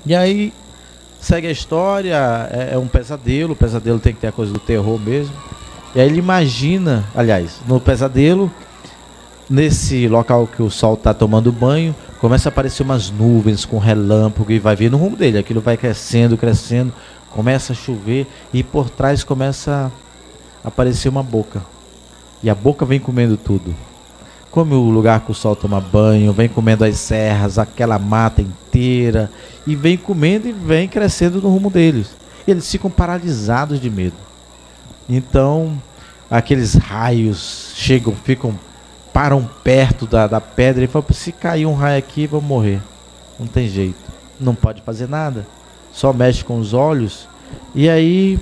E aí segue a história, é um pesadelo, o pesadelo tem que ter a coisa do terror mesmo. E aí ele imagina, aliás, no pesadelo, nesse local que o sol está tomando banho, começa a aparecer umas nuvens com relâmpago e vai vir no rumo dele. Aquilo vai crescendo, crescendo, começa a chover e por trás começa a aparecer uma boca. E a boca vem comendo tudo. Come o lugar que o sol toma banho, vem comendo as serras, aquela mata inteira, e vem comendo e vem crescendo no rumo deles. E eles ficam paralisados de medo. Então, aqueles raios chegam, param perto da pedra e falam: se cair um raio aqui, vou morrer. Não tem jeito. Não pode fazer nada. Só mexe com os olhos. E aí,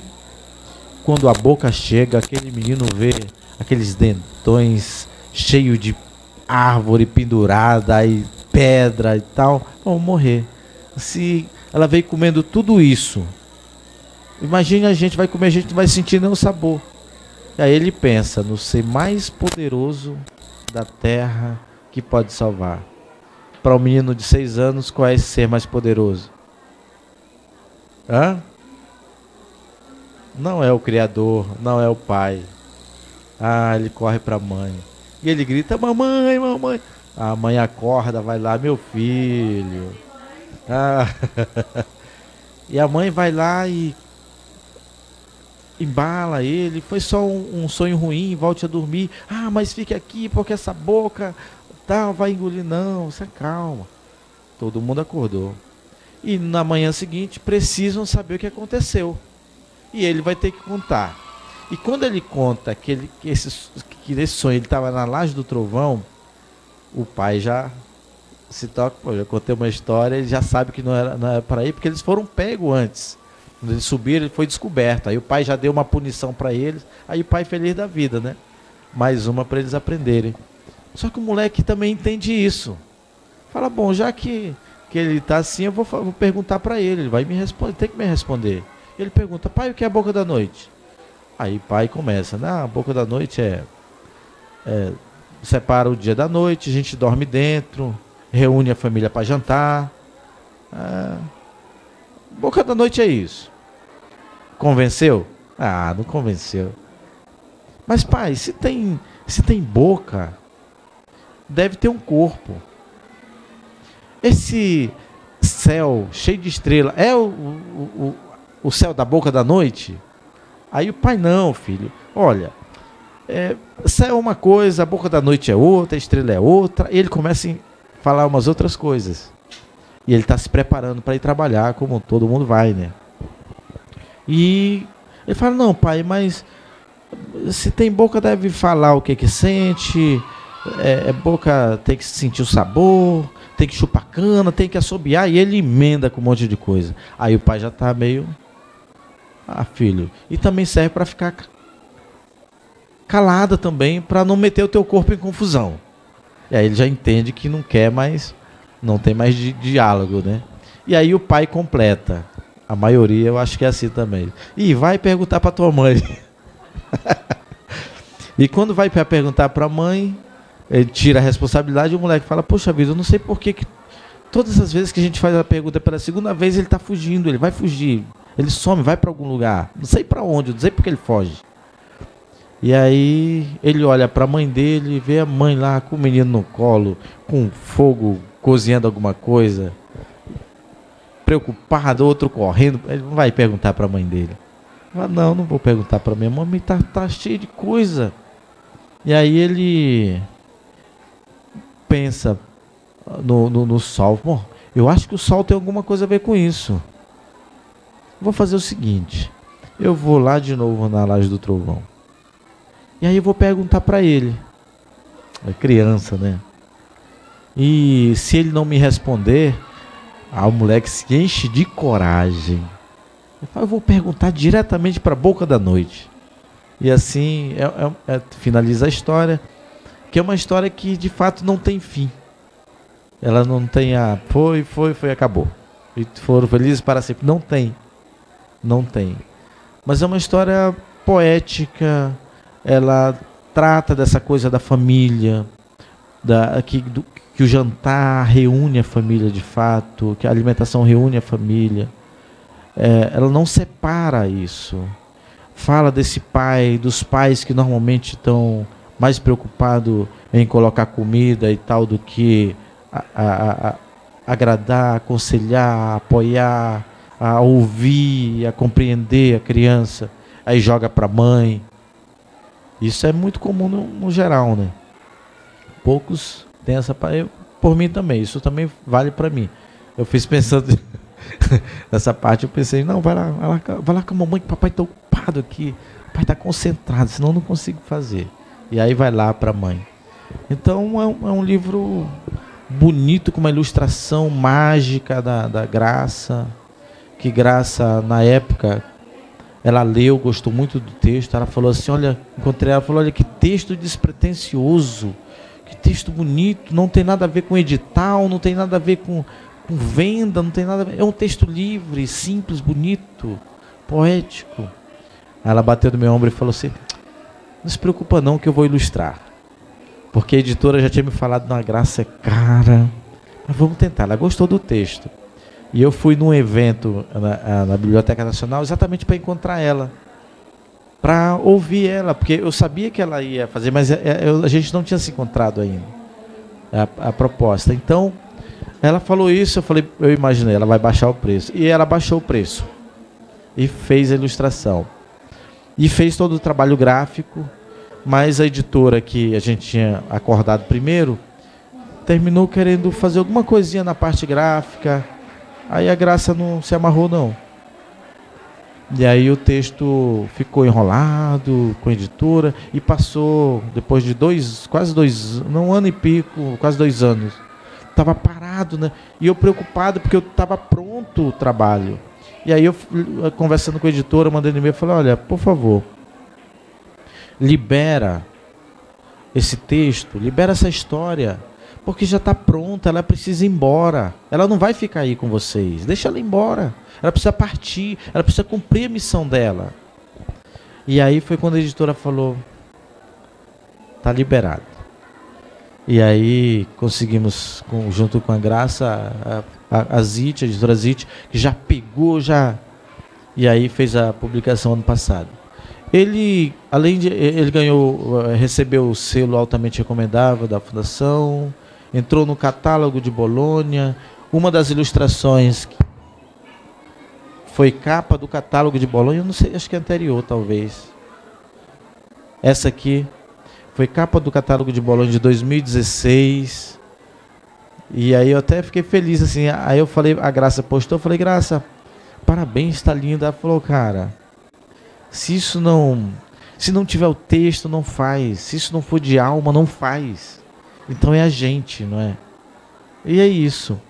quando a boca chega, aquele menino vê aqueles dentões cheios de árvore pendurada e pedra e tal. Vão morrer. Se ela veio comendo tudo isso, imagine a gente vai comer, a gente não vai sentir nenhum sabor. E aí ele pensa no ser mais poderoso da terra que pode salvar. Para um menino de 6 anos, qual é esse ser mais poderoso? Hã? Não é o Criador, não é o Pai. Ah, ele corre para a mãe. E ele grita: mamãe, mamãe. A mãe acorda, vai lá: meu filho. Ah. E a mãe vai lá e embala ele. Foi só um sonho ruim, volte a dormir. Ah, mas fique aqui porque essa boca tal vai engolir. Não, você calma. Todo mundo acordou. E na manhã seguinte precisam saber o que aconteceu. E ele vai ter que contar. E quando ele conta que nesse sonho ele estava na laje do trovão, o pai já se toca: pô, já contei uma história, ele já sabe que não era para ir, porque eles foram pegos antes. Quando eles subiram, ele foi descoberto. Aí o pai já deu uma punição para eles. Aí o pai feliz da vida, né? Mais uma para eles aprenderem. Só que o moleque também entende isso. Fala: bom, já que ele está assim, eu vou perguntar para ele. Ele vai me responder, tem que me responder. Ele pergunta: pai, o que é a boca da noite? Aí o pai começa: a boca da noite separa o dia da noite, a gente dorme dentro, reúne a família para jantar. Boca da noite é isso. Convenceu? Ah, não convenceu. Mas pai, se tem boca, deve ter um corpo. Esse céu cheio de estrela é o céu da boca da noite? Aí o pai: não, filho, olha, céu é uma coisa, a boca da noite é outra, a estrela é outra. E ele começa a falar umas outras coisas. E ele está se preparando para ir trabalhar, como todo mundo vai, né? E ele fala: não, pai, mas se tem boca deve falar o que sente, boca tem que sentir o sabor, tem que chupar cana, tem que assobiar. E ele emenda com um monte de coisa. Aí o pai já está meio: ah, filho, e também serve para ficar calada também, para não meter o teu corpo em confusão. E aí ele já entende que não quer mais, não tem mais diálogo, né? E aí o pai completa. A maioria eu acho que é assim também. E vai perguntar para tua mãe. E quando vai para perguntar para a mãe, ele tira a responsabilidade e o moleque fala: poxa vida, eu não sei por que todas as vezes que a gente faz a pergunta pela segunda vez ele está fugindo, ele vai fugir. Ele some, vai para algum lugar. Não sei para onde, não sei porque ele foge. E aí ele olha para a mãe dele, vê a mãe lá com o menino no colo, com fogo, cozinhando alguma coisa, preocupado, outro correndo. Ele não vai perguntar para a mãe dele. Fala: não vou perguntar para minha mãe, tá cheio de coisa. E aí ele pensa no sol. Bom, eu acho que o sol tem alguma coisa a ver com isso. Vou fazer o seguinte: eu vou lá de novo na laje do trovão. E aí eu vou perguntar para ele. É criança, né? E se ele não me responder, o moleque se enche de coragem. Eu vou perguntar diretamente para a boca da noite. E assim finaliza a história, que é uma história que de fato não tem fim. Ela não tem foi, acabou. E foram felizes para sempre. Não tem. Mas é uma história poética. Ela trata dessa coisa da família, que o jantar reúne a família de fato, que a alimentação reúne a família. Ela não separa isso. Fala desse pai, dos pais que normalmente estão mais preocupados em colocar comida e tal do que agradar, aconselhar, apoiar, a ouvir, a compreender a criança. Aí joga para a mãe. Isso é muito comum no geral, né? Poucos têm essa... Por mim também, isso também vale para mim. Eu fiz pensando nessa parte, eu pensei, não, vai lá com a mamãe, que o papai está ocupado aqui, o papai está concentrado, senão eu não consigo fazer. E aí vai lá para a mãe. Então é um livro bonito, com uma ilustração mágica da Graça, que Graça, na época, ela leu, gostou muito do texto, ela falou assim, olha, encontrei ela, falou, olha, que texto despretensioso, que texto bonito, não tem nada a ver com edital, não tem nada a ver com venda, não tem nada a ver, é um texto livre, simples, bonito, poético. Aí ela bateu no meu ombro e falou assim, não se preocupa não que eu vou ilustrar, porque a editora já tinha me falado, na Graça é cara, mas vamos tentar. Ela gostou do texto. E eu fui num evento na Biblioteca Nacional exatamente para encontrar ela, para ouvir ela, porque eu sabia que ela ia fazer, mas a gente não tinha se encontrado ainda, a proposta. Então, ela falou isso, eu imaginei, ela vai baixar o preço. E ela baixou o preço e fez a ilustração. E fez todo o trabalho gráfico, mas a editora que a gente tinha acordado primeiro, terminou querendo fazer alguma coisinha na parte gráfica. Aí a Graça não se amarrou, não. E aí o texto ficou enrolado com a editora e passou, depois de um ano e pico, quase 2 anos. Estava parado, né? E eu preocupado porque eu estava pronto o trabalho. E aí eu, conversando com a editora, mandando e-mail, falei, olha, por favor, libera esse texto, libera essa história, porque já está pronta, ela precisa ir embora. Ela não vai ficar aí com vocês. Deixa ela ir embora. Ela precisa partir, ela precisa cumprir a missão dela. E aí foi quando a editora falou, está liberado. E aí conseguimos, junto com a Graça, a Zite, a editora Zite, que já pegou, e aí fez a publicação ano passado. Ele recebeu o selo altamente recomendável da Fundação, entrou no catálogo de Bolonha. Uma das ilustrações foi capa do catálogo de Bolonha, eu não sei, acho que é anterior, talvez. Essa aqui foi capa do catálogo de Bolonha de 2016. E aí eu até fiquei feliz, assim. Aí eu falei, a Graça postou, eu falei, Graça, parabéns, está linda. Ela falou, cara, se não tiver o texto, não faz. Se isso não for de alma, não faz. Então é a gente, não é? E é isso.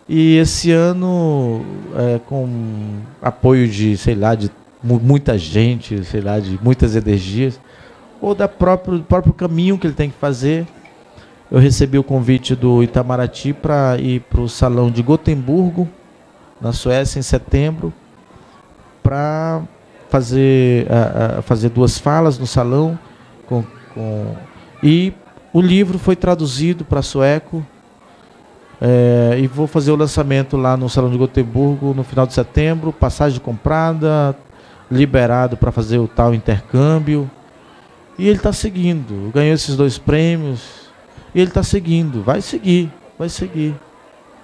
E esse ano, com apoio de, sei lá, de muita gente, sei lá, de muitas energias, ou do próprio caminho que ele tem que fazer, eu recebi o convite do Itamaraty para ir para o Salão de Gotemburgo, na Suécia, em setembro, para fazer 2 falas no salão. E o livro foi traduzido para sueco, e vou fazer o lançamento lá no Salão de Gotemburgo no final de setembro, passagem comprada, liberado para fazer o tal intercâmbio. E ele está seguindo, ganhou esses 2 prêmios, e ele está seguindo, vai seguir.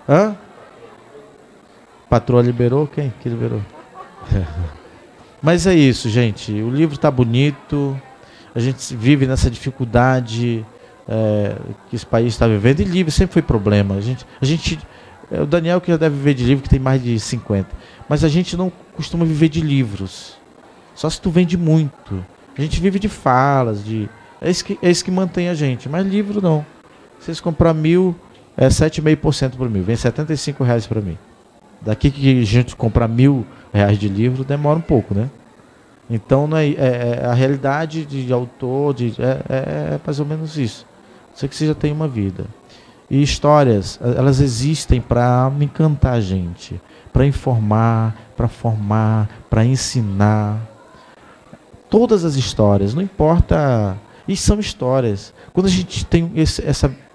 Hã? Patroa liberou? Quem que liberou? Mas é isso, gente, o livro está bonito, a gente vive nessa dificuldade que esse país está vivendo, e livro sempre foi problema. O Daniel que já deve viver de livro, que tem mais de 50, mas a gente não costuma viver de livros, só se tu vende muito. A gente vive de falas, é isso que mantém a gente, mas livro não. Se vocês comprar 1.000, é 7,5% por 1.000, vem R$75 para mim. Daqui que a gente comprar R$1.000 de livro, demora um pouco, né? Então não a realidade de autor, é mais ou menos isso. Sei que você já tem uma vida. E histórias, elas existem para encantar a gente, para informar, para formar, para ensinar. Todas as histórias, não importa. E são histórias. Quando a gente tem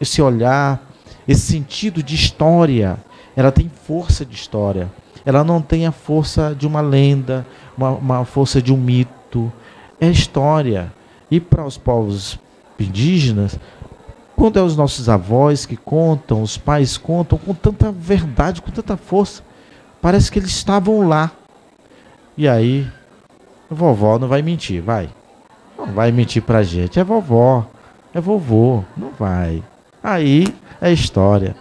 esse olhar, esse sentido de história, ela tem força de história. Ela não tem a força de uma lenda, uma força de um mito. É história. E para os povos indígenas, quando é os nossos avós que contam, os pais contam com tanta verdade, com tanta força, parece que eles estavam lá. E aí, a vovó não vai mentir, vai. Não vai mentir pra gente. É vovó, é vovô, não vai. Aí é história.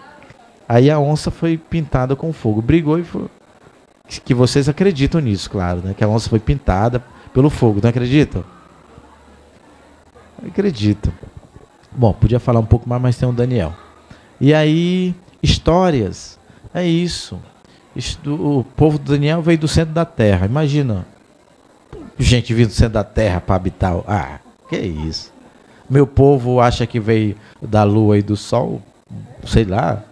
Aí a onça foi pintada com fogo. Brigou e foi... Que vocês acreditam nisso, claro, né? Que a onça foi pintada pelo fogo, não acreditam? Acreditam. Bom, podia falar um pouco mais, mas tem o Daniel. E aí, histórias. É isso. O povo do Daniel veio do centro da terra. Imagina. Gente vindo do centro da terra para habitar. Ah, que isso. Meu povo acha que veio da lua e do sol. Sei lá.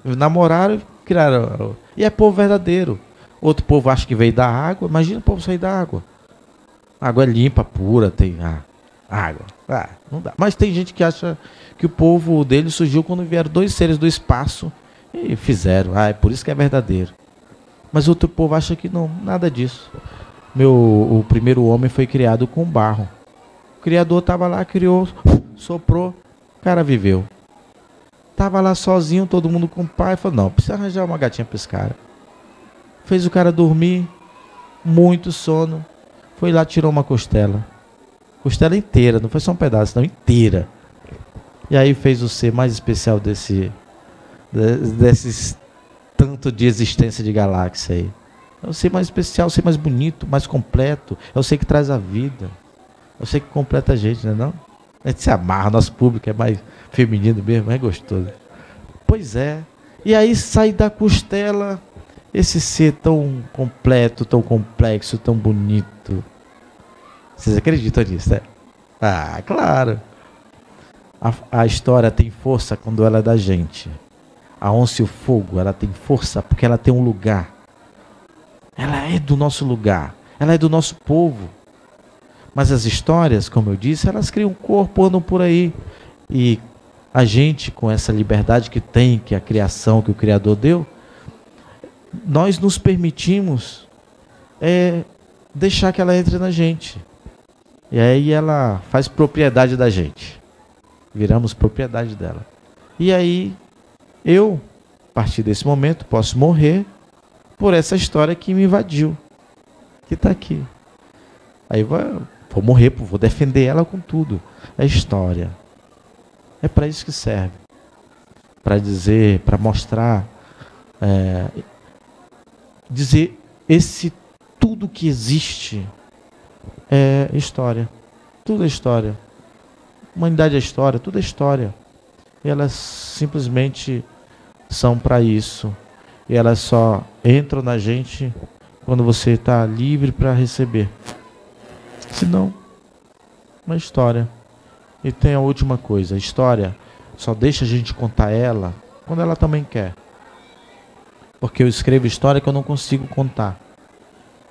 Namoraram e criaram. E é povo verdadeiro. Outro povo acha que veio da água. Imagina o povo sair da água. A água é limpa, pura, tem água. Não dá. Mas tem gente que acha que o povo dele surgiu quando vieram 2 seres do espaço e fizeram. É por isso que é verdadeiro. Mas outro povo acha que não, nada disso. O primeiro homem foi criado com barro. O Criador estava lá, criou, soprou, o cara viveu. Estava lá sozinho, todo mundo com pai, falou, não, precisa arranjar uma gatinha para esse cara. Fez o cara dormir, muito sono. Foi lá, tirou uma costela. Costela inteira, não foi só um pedaço, não, inteira. E aí fez o ser mais especial desses tanto de existência de galáxia aí. É o ser mais especial, o ser mais bonito, mais completo. É o ser que traz a vida. É o ser que completa a gente, não é não? A gente se amarra, nosso público é mais feminino mesmo, é gostoso. Pois é. E aí sai da costela esse ser tão completo, tão complexo, tão bonito. Vocês acreditam nisso, né? Ah, claro. A história tem força quando ela é da gente. A onça e o fogo, ela tem força porque ela tem um lugar. Ela é do nosso lugar. Ela é do nosso povo. Mas as histórias, como eu disse, elas criam corpo, andam por aí. E a gente, com essa liberdade que tem, que é a criação que o Criador deu, nós nos permitimos deixar que ela entre na gente. E aí ela faz propriedade da gente. Viramos propriedade dela. E aí eu, a partir desse momento, posso morrer por essa história que me invadiu. Que está aqui. Aí vou morrer, vou defender ela com tudo. É história. É para isso que serve. Para dizer, para mostrar, dizer esse tudo que existe é história. Tudo é história. Humanidade é história, tudo é história. E elas simplesmente são para isso. E elas só entram na gente quando você está livre para receber. Senão, uma história. E tem a última coisa, a história só deixa a gente contar ela quando ela também quer. Porque eu escrevo história que eu não consigo contar.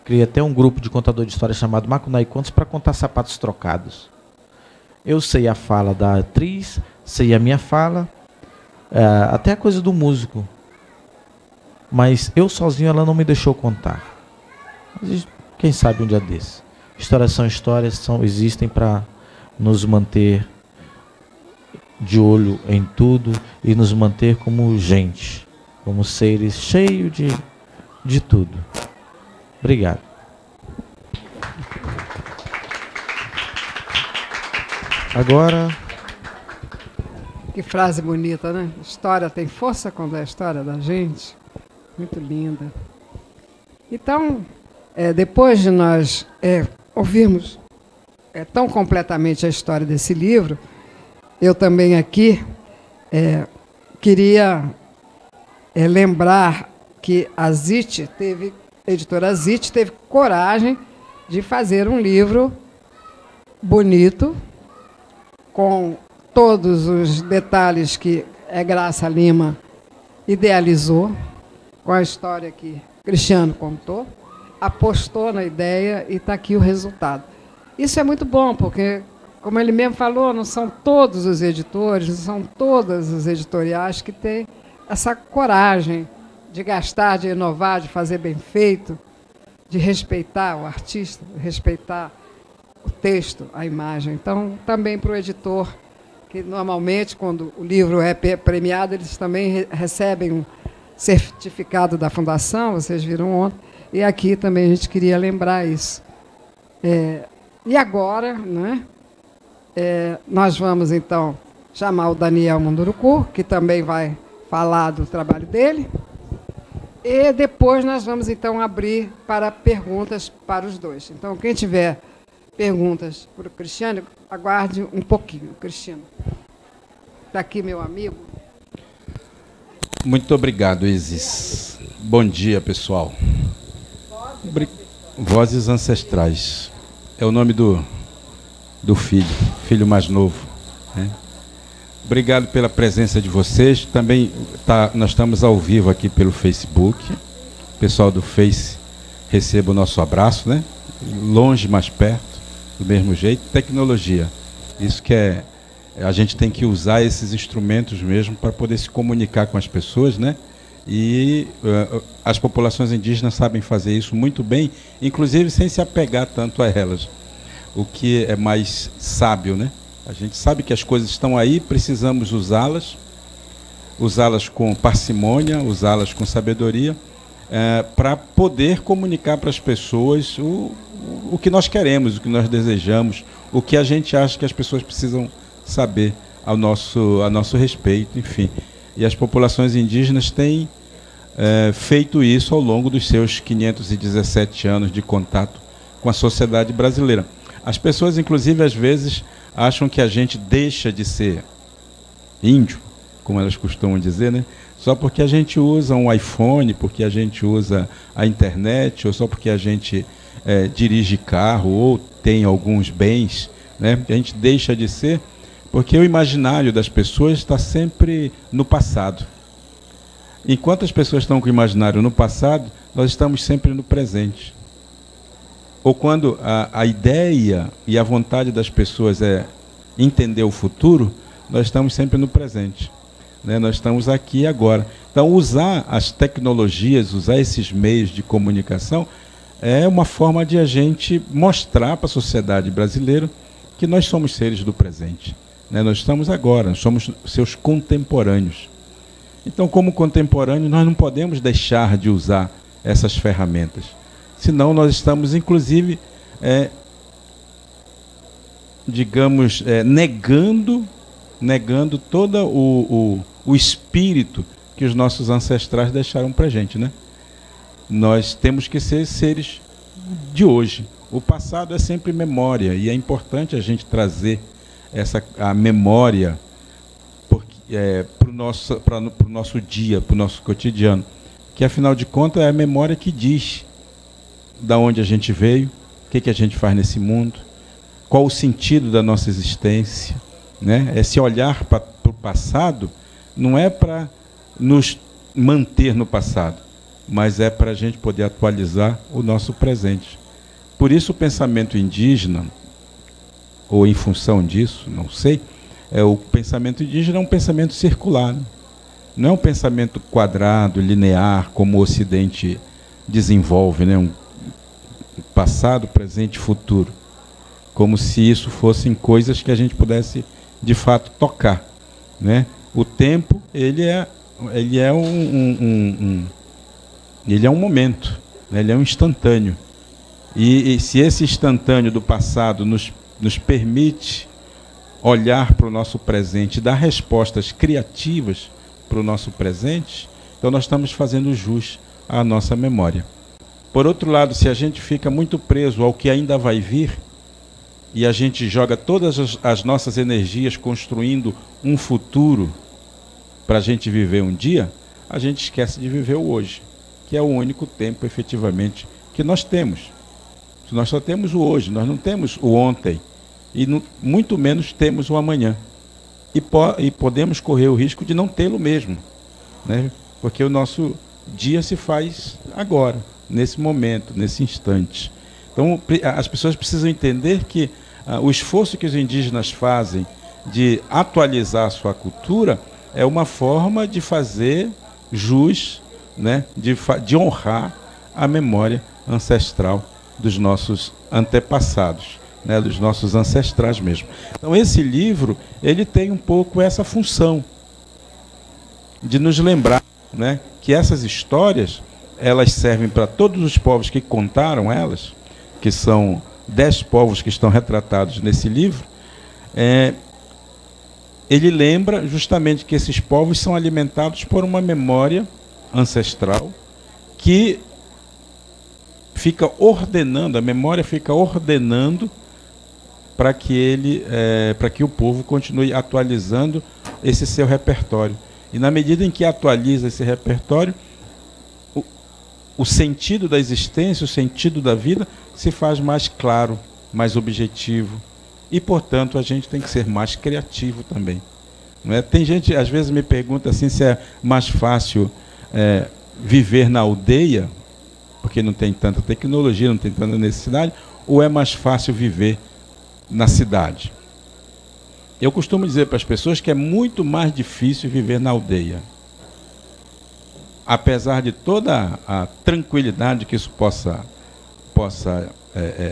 Criei até um grupo de contador de história chamado Macunai Contos para contar sapatos trocados. Eu sei a fala da atriz, sei a minha fala, até a coisa do músico. Mas eu sozinho ela não me deixou contar. Mas quem sabe um dia desse. Histórias são histórias, existem para nos manter de olho em tudo e nos manter como gente, como seres cheios de tudo. Obrigado. Agora... Que frase bonita, né? História tem força quando é a história da gente. Muito linda. Então, depois de nós ouvirmos tão completamente a história desse livro, eu também aqui queria lembrar que a editora Zit teve coragem de fazer um livro bonito, com todos os detalhes que Graça Lima idealizou, com a história que Cristiano contou, apostou na ideia e está aqui o resultado. Isso é muito bom, porque como ele mesmo falou, não são todos os editores, não são todas as editoriais que têm essa coragem de gastar, de inovar, de fazer bem feito, de respeitar o artista, respeitar o texto, a imagem. Então, também para o editor, que normalmente, quando o livro é premiado, eles também recebem um certificado da Fundação, vocês viram ontem, e aqui também a gente queria lembrar isso. E agora, né, nós vamos, então, chamar o Daniel Munduruku, que também vai falar do trabalho dele, e depois nós vamos, então, abrir para perguntas para os dois. Então, quem tiver perguntas para o Cristiano, aguarde um pouquinho. Cristiano. Está aqui meu amigo. Muito obrigado, Isis. Bom dia, pessoal. Vozes Ancestrais. É o nome do filho mais novo, né? Obrigado pela presença de vocês. Também nós estamos ao vivo aqui pelo Facebook. O pessoal do Face receba o nosso abraço, né? Longe, mais perto, do mesmo jeito. Tecnologia. Isso que a gente tem que usar esses instrumentos mesmo para poder se comunicar com as pessoas, né? E as populações indígenas sabem fazer isso muito bem, inclusive sem se apegar tanto a elas, o que é mais sábio, né? A gente sabe que as coisas estão aí, precisamos usá-las com parcimônia, usá-las com sabedoria, para poder comunicar para as pessoas o que nós queremos, o que nós desejamos, o que a gente acha que as pessoas precisam saber a nosso respeito, enfim. E as populações indígenas têm feito isso ao longo dos seus 517 anos de contato com a sociedade brasileira. As pessoas, inclusive, às vezes, acham que a gente deixa de ser índio, como elas costumam dizer, né? Só porque a gente usa um iPhone, porque a gente usa a internet, ou só porque a gente dirige carro, ou tem alguns bens, né? A gente deixa de ser, porque o imaginário das pessoas está sempre no passado. Enquanto as pessoas estão com o imaginário no passado, nós estamos sempre no presente. Ou quando a ideia e a vontade das pessoas é entender o futuro, nós estamos sempre no presente, né? Nós estamos aqui e agora. Então, usar as tecnologias, usar esses meios de comunicação, é uma forma de a gente mostrar para a sociedade brasileira que nós somos seres do presente, né? Nós estamos agora, nós somos seus contemporâneos. Então, como contemporâneos, nós não podemos deixar de usar essas ferramentas. Senão nós estamos, inclusive, digamos, negando todo o espírito que os nossos ancestrais deixaram para a gente, né? Nós temos que ser seres de hoje. O passado é sempre memória, e é importante a gente trazer a memória para o nosso dia, para o nosso cotidiano, que afinal de contas é a memória que diz da onde a gente veio, o que a gente faz nesse mundo, qual o sentido da nossa existência, né? Esse olhar para o passado não é para nos manter no passado, mas é para a gente poder atualizar o nosso presente. Por isso o pensamento indígena, ou em função disso, não sei, o pensamento indígena é um pensamento circular, né? Não é um pensamento quadrado, linear, como o Ocidente desenvolve, né? Um passado, presente e futuro, como se isso fossem coisas que a gente pudesse de fato tocar, né? O tempo, ele é um momento, né? Ele é um instantâneo, e se esse instantâneo do passado nos permite olhar para o nosso presente, dar respostas criativas para o nosso presente, então nós estamos fazendo jus à nossa memória. Por outro lado, se a gente fica muito preso ao que ainda vai vir, e a gente joga todas as nossas energias construindo um futuro para a gente viver um dia, a gente esquece de viver o hoje, que é o único tempo, efetivamente, que nós temos. Nós só temos o hoje, nós não temos o ontem, e muito menos temos o amanhã. E podemos correr o risco de não tê-lo mesmo, né? Porque o nosso dia se faz agora, nesse momento, nesse instante. Então, as pessoas precisam entender que o esforço que os indígenas fazem de atualizar a sua cultura é uma forma de fazer jus, né, de honrar a memória ancestral dos nossos antepassados, né, dos nossos ancestrais mesmo. Então esse livro, ele tem um pouco essa função de nos lembrar, né, que essas histórias, elas servem para todos os povos que contaram elas, que são 10 povos que estão retratados nesse livro. Ele lembra justamente que esses povos são alimentados por uma memória ancestral que fica ordenando, a memória fica ordenando para que o povo continue atualizando esse seu repertório. E na medida em que atualiza esse repertório, o sentido da existência, o sentido da vida se faz mais claro, mais objetivo. E, portanto, a gente tem que ser mais criativo também. Não é? Tem gente, às vezes, me pergunta assim, se é mais fácil viver na aldeia, porque não tem tanta tecnologia, não tem tanta necessidade, ou é mais fácil viver na cidade. Eu costumo dizer para as pessoas que é muito mais difícil viver na aldeia. Apesar de toda a tranquilidade que isso possa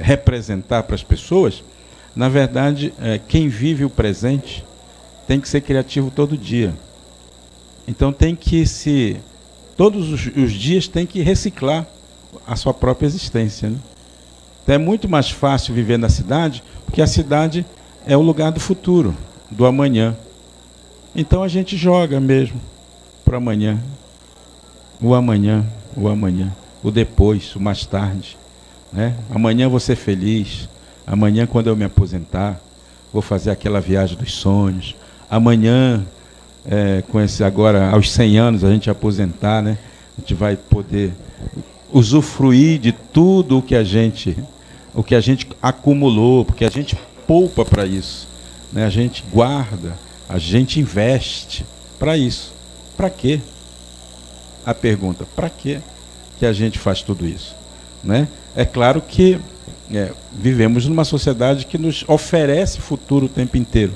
representar para as pessoas, na verdade, quem vive o presente tem que ser criativo todo dia. Então tem que todos os dias tem que reciclar a sua própria existência, né? Então é muito mais fácil viver na cidade, porque a cidade é o lugar do futuro, do amanhã. Então a gente joga mesmo para amanhã. O amanhã, o depois, o mais tarde, né? Amanhã vou ser feliz. Amanhã, quando eu me aposentar, vou fazer aquela viagem dos sonhos. Amanhã, agora aos 100 anos, a gente aposentar, né? A gente vai poder usufruir de tudo o que a gente acumulou, porque a gente poupa para isso, né? A gente guarda, a gente investe para isso. Para quê? A pergunta, para quê que a gente faz tudo isso, né? É claro que vivemos numa sociedade que nos oferece futuro o tempo inteiro.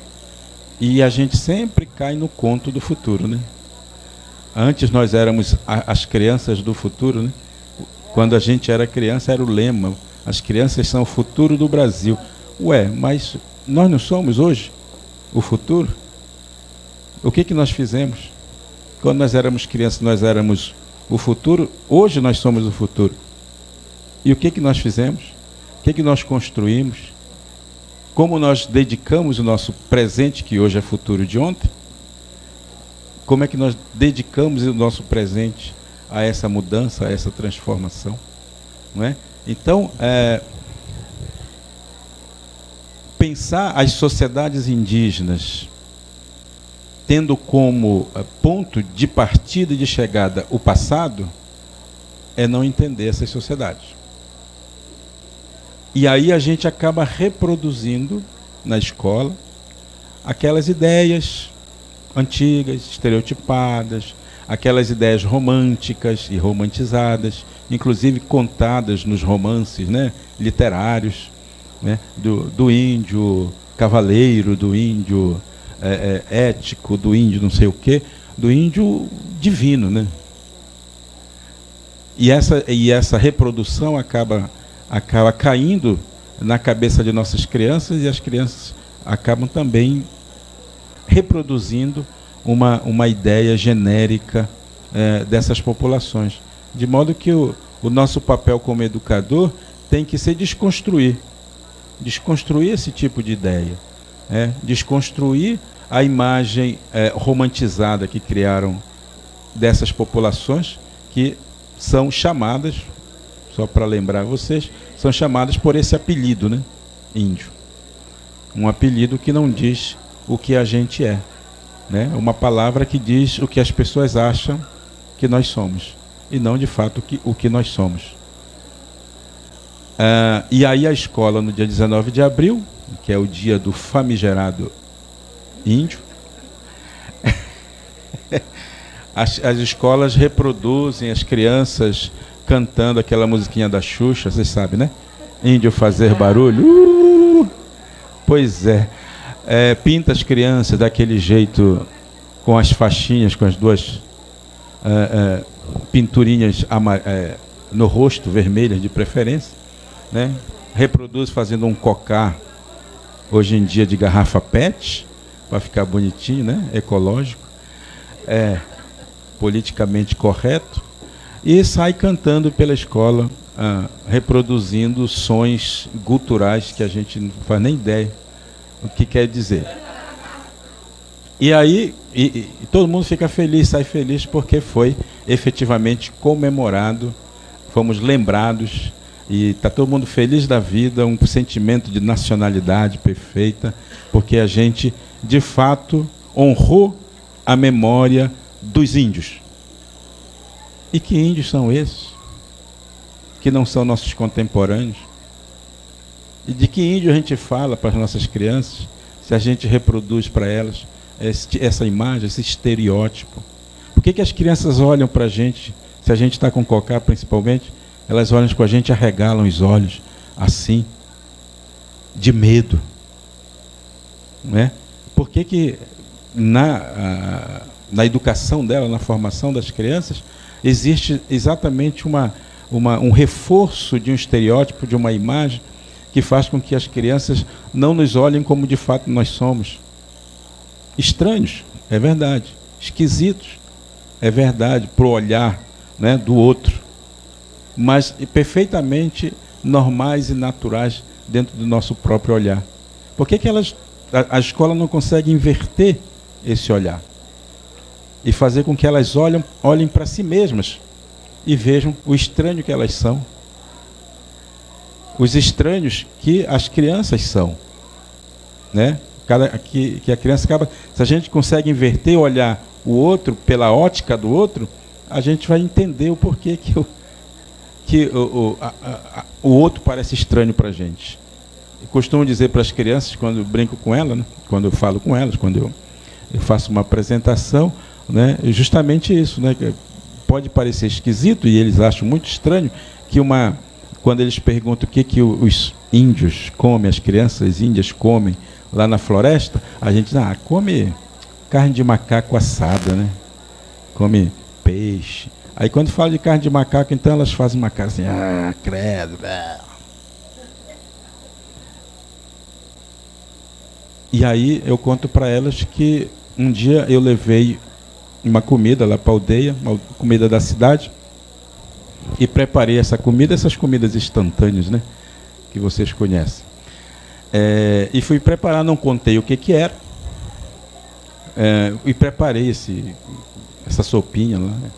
E a gente sempre cai no conto do futuro, né? Antes nós éramos as crianças do futuro, né? Quando a gente era criança era o lema, as crianças são o futuro do Brasil. Ué, mas nós não somos hoje o futuro? O que nós fizemos? Quando nós éramos crianças, nós éramos o futuro. Hoje nós somos o futuro. E o que nós fizemos? O que nós construímos? Como nós dedicamos o nosso presente, que hoje é futuro de ontem? Como é que nós dedicamos o nosso presente a essa mudança, a essa transformação? Não é? Então, pensar as sociedades indígenas tendo como ponto de partida e de chegada o passado, é não entender essas sociedades. E aí a gente acaba reproduzindo na escola aquelas ideias antigas, estereotipadas, aquelas ideias românticas e romantizadas, inclusive contadas nos romances, né, literários, né, do índio cavaleiro, do índio ético, do índio não sei o quê, do índio divino, né? E essa reprodução acaba caindo na cabeça de nossas crianças, e as crianças acabam também reproduzindo uma ideia genérica dessas populações. De modo que o nosso papel como educador tem que ser desconstruir esse tipo de ideia, desconstruir a imagem romantizada que criaram dessas populações, que são chamadas, só para lembrar vocês, são chamadas por esse apelido, né? Índio. Um apelido que não diz o que a gente é, né? Uma palavra que diz o que as pessoas acham que nós somos, e não de fato o que nós somos. E aí a escola, no dia 19 de abril, que é o dia do famigerado índio, as escolas reproduzem as crianças cantando aquela musiquinha da Xuxa, vocês sabem, né? Índio fazer barulho. Pois é. Pinta as crianças daquele jeito, com as faixinhas, com as duas pinturinhas no rosto, vermelhas de preferência, né? Reproduz fazendo um cocá, hoje em dia de garrafa PET, para ficar bonitinho, né? Ecológico, politicamente correto, e sai cantando pela escola, reproduzindo sons guturais que a gente não faz nem ideia o que quer dizer. E aí e todo mundo fica feliz, sai feliz, porque foi efetivamente comemorado, fomos lembrados, e está todo mundo feliz da vida, um sentimento de nacionalidade perfeita, porque a gente, de fato, honrou a memória dos índios. E que índios são esses? Que não são nossos contemporâneos? E de que índio a gente fala para as nossas crianças, se a gente reproduz para elas essa imagem, esse estereótipo? Por que as crianças olham para a gente, se a gente está com cocá principalmente, elas olham com a gente e arregalam os olhos, assim, de medo? Não é? Por que na educação dela, na formação das crianças, existe exatamente um reforço de um estereótipo, de uma imagem, que faz com que as crianças não nos olhem como de fato nós somos? Estranhos, é verdade. Esquisitos, é verdade, para o olhar, né, do outro. Mas perfeitamente normais e naturais dentro do nosso próprio olhar. Por que a escola não consegue inverter esse olhar? E fazer com que elas olhem para si mesmas e vejam o estranho que elas são. Os estranhos que as crianças são, né? Que a criança acaba... Se a gente consegue inverter, olhar o outro pela ótica do outro, a gente vai entender o porquê que o outro parece estranho para a gente. Eu costumo dizer para as crianças, quando eu brinco com elas, né? Quando eu falo com elas, quando eu faço uma apresentação, né? Justamente isso, né? Pode parecer esquisito, e eles acham muito estranho, que quando eles perguntam o que os índios comem, as crianças índias comem lá na floresta, a gente diz, come carne de macaco assada, né? Come peixe. Aí quando fala de carne de macaco, então elas fazem uma cara assim, credo. E aí eu conto para elas que um dia eu levei uma comida lá para a aldeia, uma comida da cidade, e preparei essa comida, essas comidas instantâneas, né, que vocês conhecem. E fui preparar, não contei o que era, e preparei essa sopinha lá, né,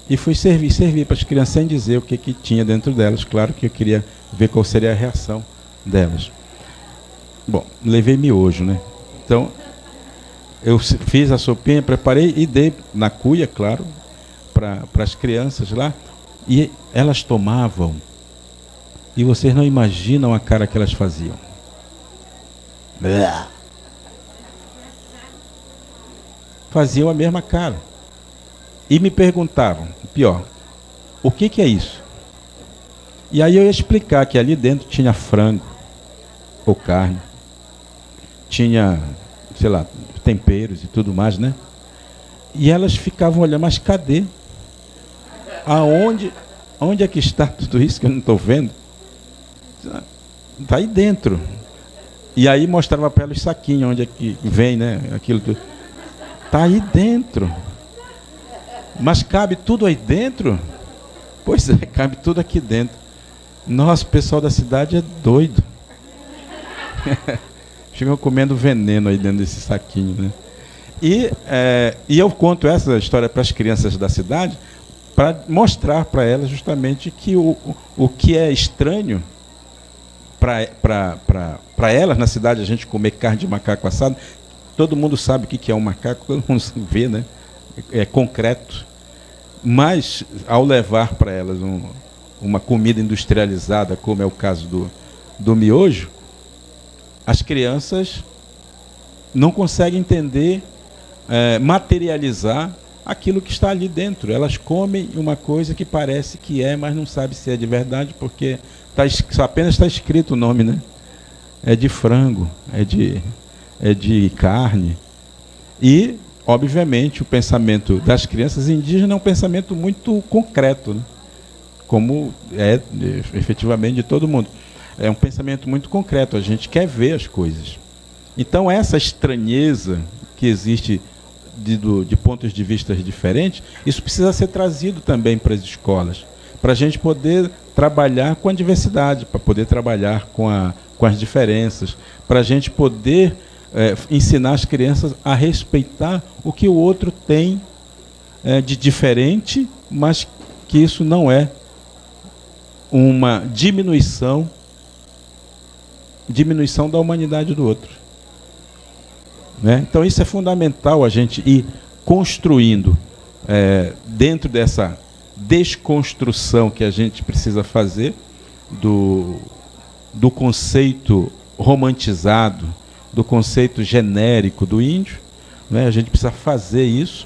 e fui servir para as crianças sem dizer o que tinha dentro delas. Claro que eu queria ver qual seria a reação delas. Bom, levei miojo, né? Então, eu fiz a sopinha, preparei e dei na cuia, claro, para as crianças lá. E elas tomavam, e vocês não imaginam a cara que elas faziam. Faziam a mesma cara. E me perguntavam, pior, o que é isso? E aí eu ia explicar que ali dentro tinha frango, ou carne, tinha, sei lá, temperos e tudo mais, né? E elas ficavam olhando, mas cadê? Onde é que está tudo isso que eu não estou vendo? Está aí dentro. E aí mostrava para elas o saquinho, onde é que vem, né? Aquilo tudo. Está aí dentro. Mas cabe tudo aí dentro? Pois é, cabe tudo aqui dentro. Nossa, o pessoal da cidade é doido. Ficam comendo veneno aí dentro desse saquinho, né? E eu conto essa história para as crianças da cidade para mostrar para elas justamente que o que é estranho para elas na cidade, a gente comer carne de macaco assado, todo mundo sabe o que é um macaco, todo mundo vê, né? É concreto. Mas ao levar para elas uma comida industrializada, como é o caso do miojo, as crianças não conseguem entender, materializar aquilo que está ali dentro. Elas comem uma coisa que parece que mas não sabe se é de verdade, porque apenas está escrito o nome, né? é de frango, é de carne. E, obviamente, o pensamento das crianças indígenas é um pensamento muito concreto, né? Como é efetivamente de todo mundo. É um pensamento muito concreto, a gente quer ver as coisas. Então, essa estranheza que existe de pontos de vista diferentes, isso precisa ser trazido também para as escolas, para a gente poder trabalhar com a diversidade, para poder trabalhar com as diferenças, para a gente poder ensinar as crianças a respeitar o que o outro tem de diferente, mas que isso não é uma diminuição da humanidade do outro. Né? Então isso é fundamental a gente ir construindo dentro dessa desconstrução que a gente precisa fazer do conceito romantizado, do conceito genérico do índio, né? A gente precisa fazer isso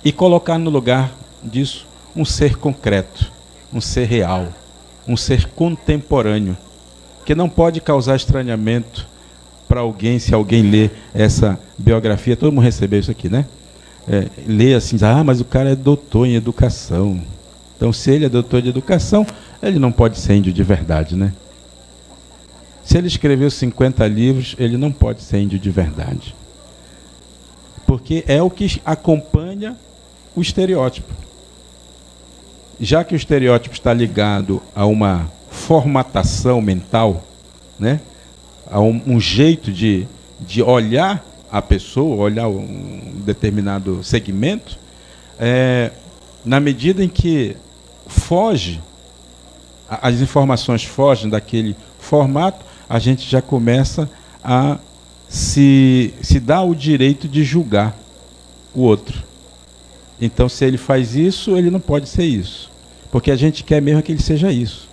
e colocar no lugar disso um ser concreto, um ser real, um ser contemporâneo, que não pode causar estranhamento para alguém, se alguém ler essa biografia. Todo mundo recebeu isso aqui, né? Lê assim, mas o cara é doutor em educação. Então, se ele é doutor de educação, ele não pode ser índio de verdade, né? Se ele escreveu 50 livros, ele não pode ser índio de verdade. Porque é o que acompanha o estereótipo. Já que o estereótipo está ligado a uma formatação mental, né? A um jeito de olhar a pessoa, olhar um determinado segmento, na medida em que as informações fogem daquele formato, a gente já começa a se dar o direito de julgar o outro. Então, se ele faz isso, ele não pode ser isso. Porque a gente quer mesmo que ele seja isso.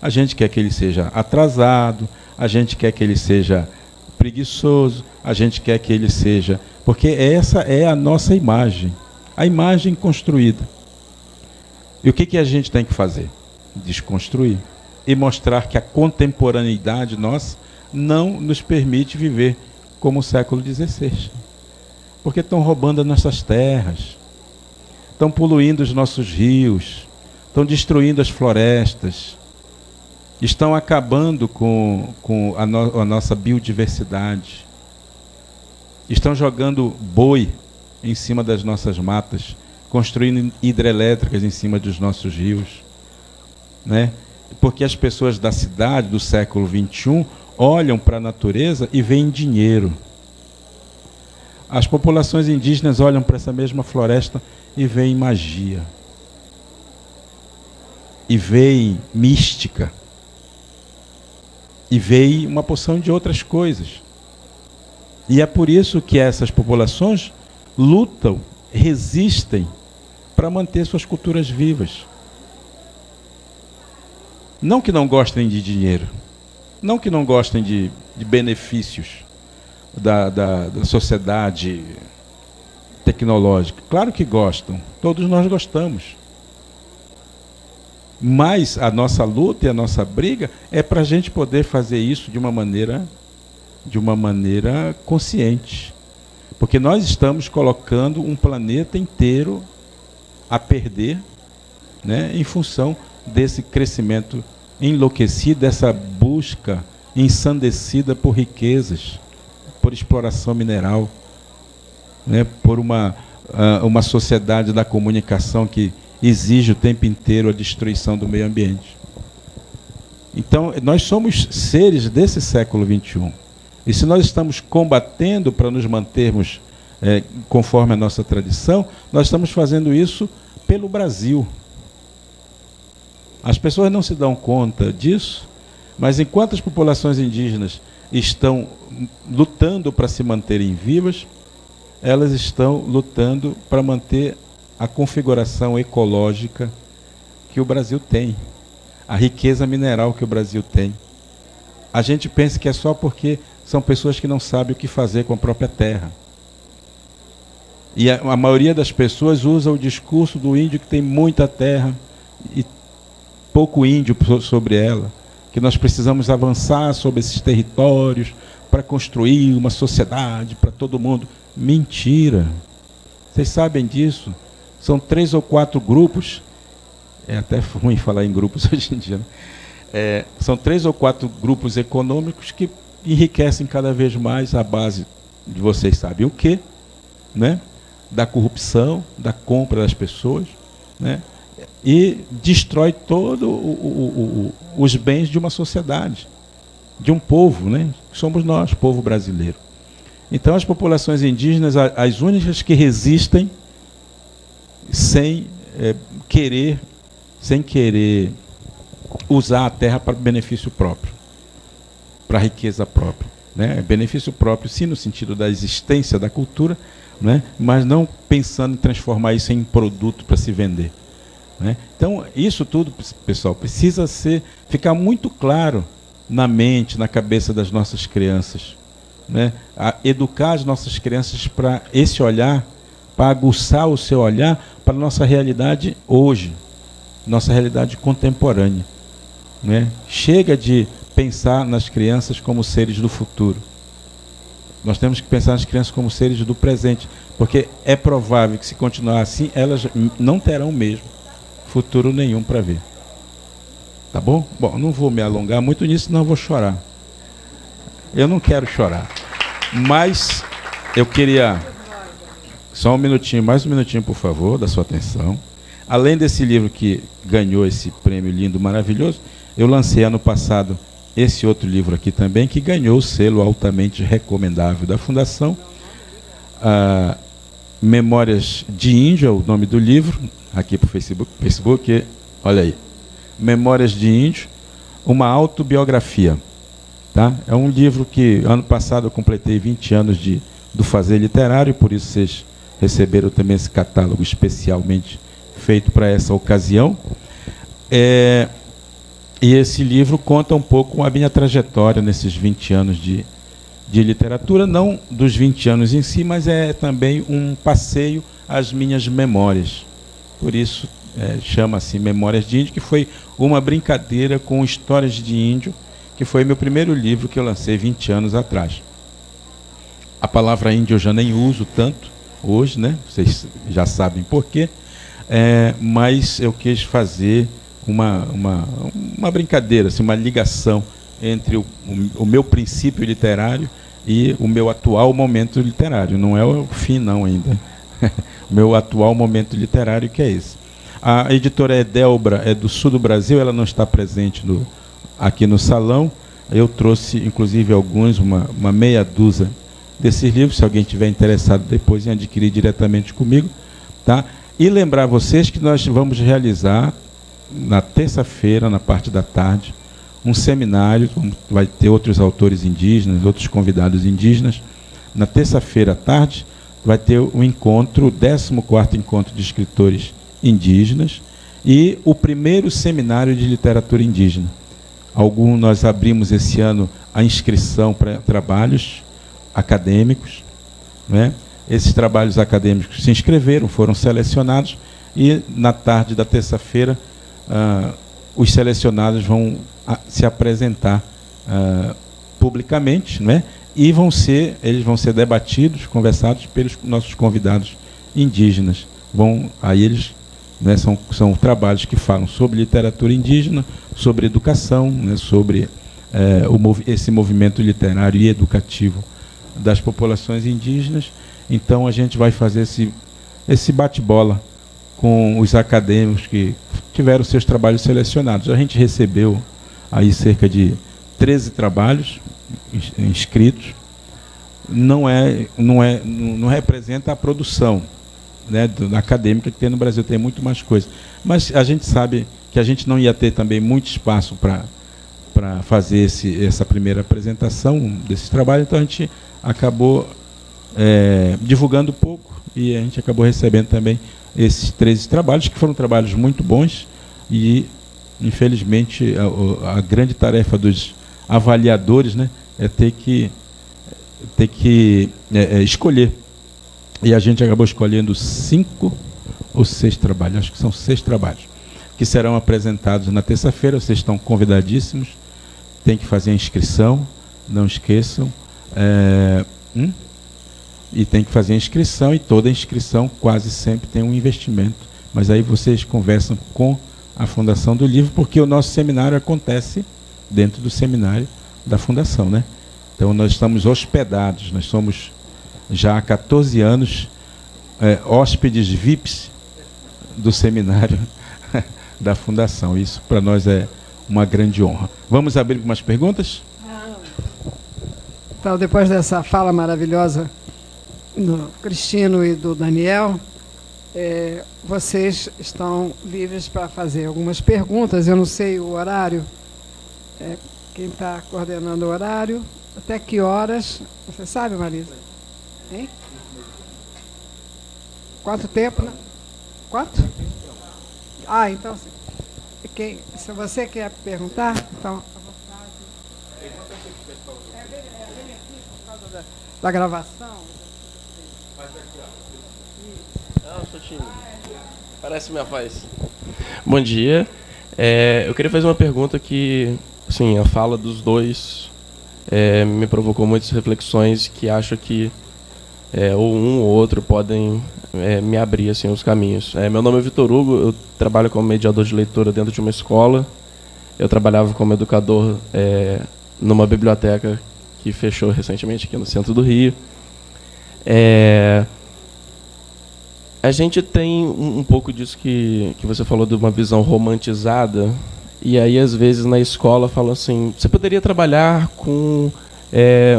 A gente quer que ele seja atrasado, a gente quer que ele seja preguiçoso, a gente quer que ele seja... Porque essa é a nossa imagem, a imagem construída. E o que a gente tem que fazer? Desconstruir. E mostrar que a contemporaneidade nossa não nos permite viver como o século XVI. Porque estão roubando as nossas terras, estão poluindo os nossos rios, estão destruindo as florestas, estão acabando com a nossa biodiversidade, estão jogando boi em cima das nossas matas, construindo hidrelétricas em cima dos nossos rios, né? Porque as pessoas da cidade do século XXI olham para a natureza e veem dinheiro. As populações indígenas olham para essa mesma floresta e veem magia. E veem mística. E veem uma porção de outras coisas. E é por isso que essas populações lutam, resistem para manter suas culturas vivas. Não que não gostem de dinheiro, não que não gostem de benefícios da sociedade tecnológica. Claro que gostam, todos nós gostamos. Mas a nossa luta e a nossa briga é para a gente poder fazer isso de uma maneira consciente. Porque nós estamos colocando um planeta inteiro a perder, né, em função desse crescimento enlouquecido, dessa busca ensandecida por riquezas, por exploração mineral, né, por uma sociedade da comunicação que exige o tempo inteiro a destruição do meio ambiente. Então, nós somos seres desse século XXI. E se nós estamos combatendo para nos mantermos conforme a nossa tradição, nós estamos fazendo isso pelo Brasil. As pessoas não se dão conta disso, mas enquanto as populações indígenas estão lutando para se manterem vivas, elas estão lutando para manter a configuração ecológica que o Brasil tem, a riqueza mineral que o Brasil tem. A gente pensa que é só porque são pessoas que não sabem o que fazer com a própria terra. E a maioria das pessoas usa o discurso do índio que tem muita terra e pouco índio sobre ela, que nós precisamos avançar sobre esses territórios para construir uma sociedade para todo mundo. Mentira! Vocês sabem disso? São 3 ou 4 grupos, é até ruim falar em grupos hoje em dia, né? São 3 ou 4 grupos econômicos que enriquecem cada vez mais a base de vocês sabem o quê, né? Da corrupção, da compra das pessoas, né? E destrói todos os bens de uma sociedade, de um povo, né? Somos nós, povo brasileiro. Então as populações indígenas, as únicas que resistem sem querer usar a terra para benefício próprio, para riqueza própria, né? Benefício próprio, sim, no sentido da existência da cultura, né? Mas não pensando em transformar isso em produto para se vender, né? Então, isso tudo, pessoal, precisa ficar muito claro na mente, na cabeça das nossas crianças, né? Educar as nossas crianças para esse olhar, para aguçar o seu olhar para a nossa realidade hoje, nossa realidade contemporânea, né? Chega de pensar nas crianças como seres do futuro. Nós temos que pensar nas crianças como seres do presente, porque é provável que, se continuar assim, elas não terão mesmo futuro nenhum para ver. Tá bom? Bom, não vou me alongar muito nisso, senão eu vou chorar. Eu não quero chorar. Mas eu queria... Só um minutinho, mais um minutinho, por favor, da sua atenção. Além desse livro que ganhou esse prêmio lindo, maravilhoso, eu lancei ano passado esse outro livro aqui também, que ganhou o selo altamente recomendável da Fundação. Memórias de Índio é o nome do livro, aqui para o Facebook, olha aí. Memórias de Índio, uma autobiografia. Tá? É um livro que, ano passado, eu completei 20 anos do fazer literário, por isso vocês receberam também esse catálogo especialmente feito para essa ocasião. E esse livro conta um pouco a minha trajetória nesses 20 anos de literatura, não dos 20 anos em si, mas é também um passeio às minhas memórias. Por isso, chama-se Memórias de Índio, que foi uma brincadeira com histórias de índio, que foi meu primeiro livro que eu lancei 20 anos atrás. A palavra índio eu já nem uso tanto hoje, né? Vocês já sabem por quê, mas eu quis fazer uma brincadeira, assim, uma ligação entre o meu princípio literário e o meu atual momento literário. Não é o fim, não, ainda. O meu atual momento literário, que é esse. A editora Edelbra é do sul do Brasil, ela não está presente aqui no salão. Eu trouxe, inclusive, uma meia dúzia desses livros, se alguém estiver interessado depois em adquirir diretamente comigo. Tá? E lembrar vocês que nós vamos realizar, na terça-feira, na parte da tarde, um seminário, vai ter outros autores indígenas, outros convidados indígenas. Na terça-feira à tarde, vai ter o encontro, o 14º encontro de escritores indígenas e o primeiro seminário de literatura indígena. Nós abrimos esse ano a inscrição para trabalhos acadêmicos, né? Esses trabalhos acadêmicos se inscreveram, foram selecionados e na tarde da terça-feira os selecionados vão se apresentar publicamente, né? E eles vão ser debatidos, conversados pelos nossos convidados indígenas. Aí eles, né, são trabalhos que falam sobre literatura indígena, sobre educação, né, sobre esse movimento literário e educativo das populações indígenas. Então a gente vai fazer esse bate-bola com os acadêmicos que tiveram seus trabalhos selecionados. A gente recebeu aí cerca de 13 trabalhos inscritos. Não representa a produção, né, acadêmica que tem no Brasil, tem muito mais coisa. Mas a gente sabe que a gente não ia ter também muito espaço para fazer essa primeira apresentação desses trabalhos, então a gente acabou divulgando pouco e a gente acabou recebendo também esses 13 trabalhos, que foram trabalhos muito bons e, infelizmente, a grande tarefa dos avaliadores, né, é ter que escolher. E a gente acabou escolhendo 5 ou 6 trabalhos, acho que são 6 trabalhos, que serão apresentados na terça-feira. Vocês estão convidadíssimos tem que fazer a inscrição, não esqueçam. E tem que fazer a inscrição, e toda inscrição quase sempre tem um investimento. Mas aí vocês conversam com a Fundação do Livro, porque o nosso seminário acontece dentro do seminário da Fundação, né? Então nós estamos hospedados, nós somos já há 14 anos hóspedes VIPs do seminário da Fundação. Isso para nós é uma grande honra. Vamos abrir umas perguntas? Então, depois dessa fala maravilhosa do Cristino e do Daniel, vocês estão livres para fazer algumas perguntas. Eu não sei o horário. Quem está coordenando o horário? Até que horas? Você sabe, Marisa? Hein? Quanto tempo? Né? Quanto? Então, se você quer perguntar, então... Da gravação. Não, eu sou tímido. Parece minha voz. Bom dia. Eu queria fazer uma pergunta que, assim, a fala dos dois me provocou muitas reflexões que acho que ou um ou outro podem me abrir assim, os caminhos. Meu nome é Vitor Hugo, eu trabalho como mediador de leitura dentro de uma escola. Eu trabalhava como educador numa biblioteca que fechou recentemente aqui no centro do Rio. A gente tem um pouco disso que você falou, de uma visão romantizada, e aí às vezes na escola falam assim, você poderia trabalhar com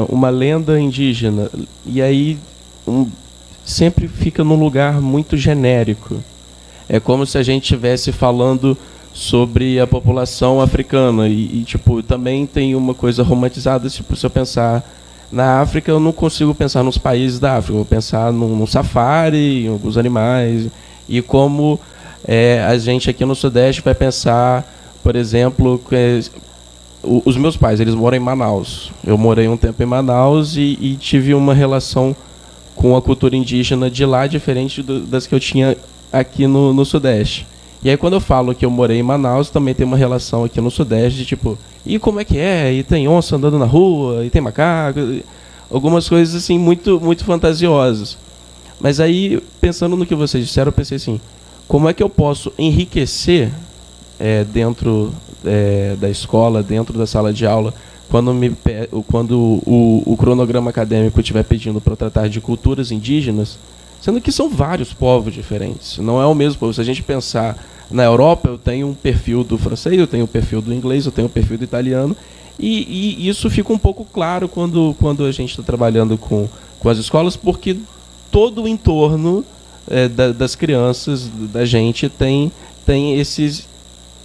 uma lenda indígena, e aí sempre fica num lugar muito genérico. É como se a gente estivesse falando sobre a população africana, e tipo, também tem uma coisa romantizada, tipo, se eu pensar na África, eu não consigo pensar nos países da África, eu vou pensar num safari, em alguns animais, e como a gente aqui no Sudeste vai pensar, por exemplo, os meus pais, eles moram em Manaus. Eu morei um tempo em Manaus e tive uma relação com a cultura indígena de lá, diferente das que eu tinha aqui no Sudeste. E aí quando eu falo que eu morei em Manaus, também tem uma relação aqui no Sudeste, de tipo, e como é que é? E tem onça andando na rua, e tem macaco, algumas coisas assim muito, muito fantasiosas. Mas aí, pensando no que vocês disseram, eu pensei assim, como é que eu posso enriquecer dentro da escola, dentro da sala de aula, quando o cronograma acadêmico estiver pedindo para eu tratar de culturas indígenas, sendo que são vários povos diferentes, não é o mesmo povo. Se a gente pensar na Europa, eu tenho um perfil do francês, eu tenho um perfil do inglês, eu tenho um perfil do italiano, e isso fica um pouco claro quando a gente está trabalhando com as escolas, porque todo o entorno das crianças, da gente, tem esses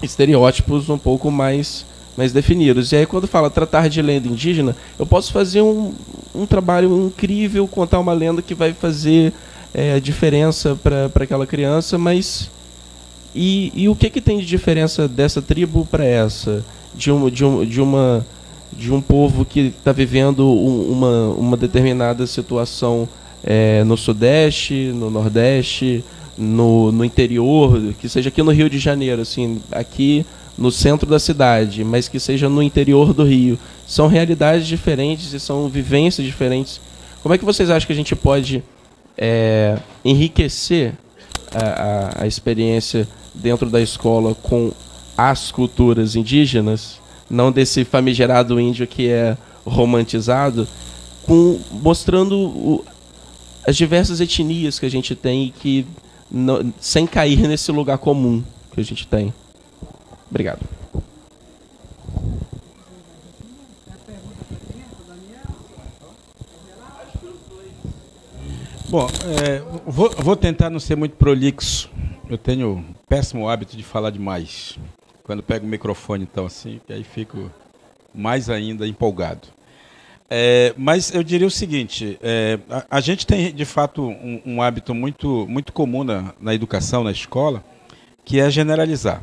estereótipos um pouco mais definidos. E aí quando fala tratar de lenda indígena, eu posso fazer um trabalho incrível, contar uma lenda que vai fazer a diferença para aquela criança, mas e o que tem de diferença dessa tribo para essa? De um povo que está vivendo uma determinada situação no Sudeste, no Nordeste, no interior, que seja aqui no Rio de Janeiro, assim, aqui no centro da cidade, mas que seja no interior do Rio. São realidades diferentes e são vivências diferentes. Como é que vocês acham que a gente pode enriquecer a experiência dentro da escola com as culturas indígenas, não desse famigerado índio que é romantizado, mostrando as diversas etnias que a gente tem, que sem cair nesse lugar comum que a gente tem. Obrigado. Bom, vou tentar não ser muito prolixo. Eu tenho um péssimo hábito de falar demais. Quando pego o microfone, então, assim, que aí fico mais ainda empolgado. Mas eu diria o seguinte, a gente tem, de fato, um hábito muito, muito comum na educação, na escola, que é generalizar.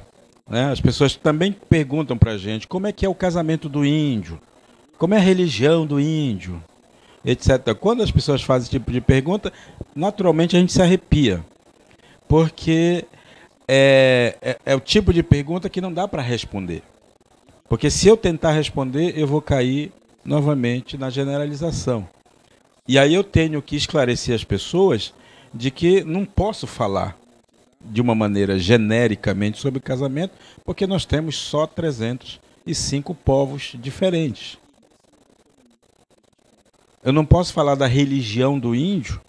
Né? As pessoas também perguntam para a gente como é que é o casamento do índio, como é a religião do índio, etc. Quando as pessoas fazem esse tipo de pergunta, naturalmente a gente se arrepia, porque é o tipo de pergunta que não dá para responder. Porque se eu tentar responder, eu vou cair novamente na generalização. E aí eu tenho que esclarecer as pessoas de que não posso falar de uma maneira genericamente sobre casamento, porque nós temos só 305 povos diferentes. Eu não posso falar da religião do índio,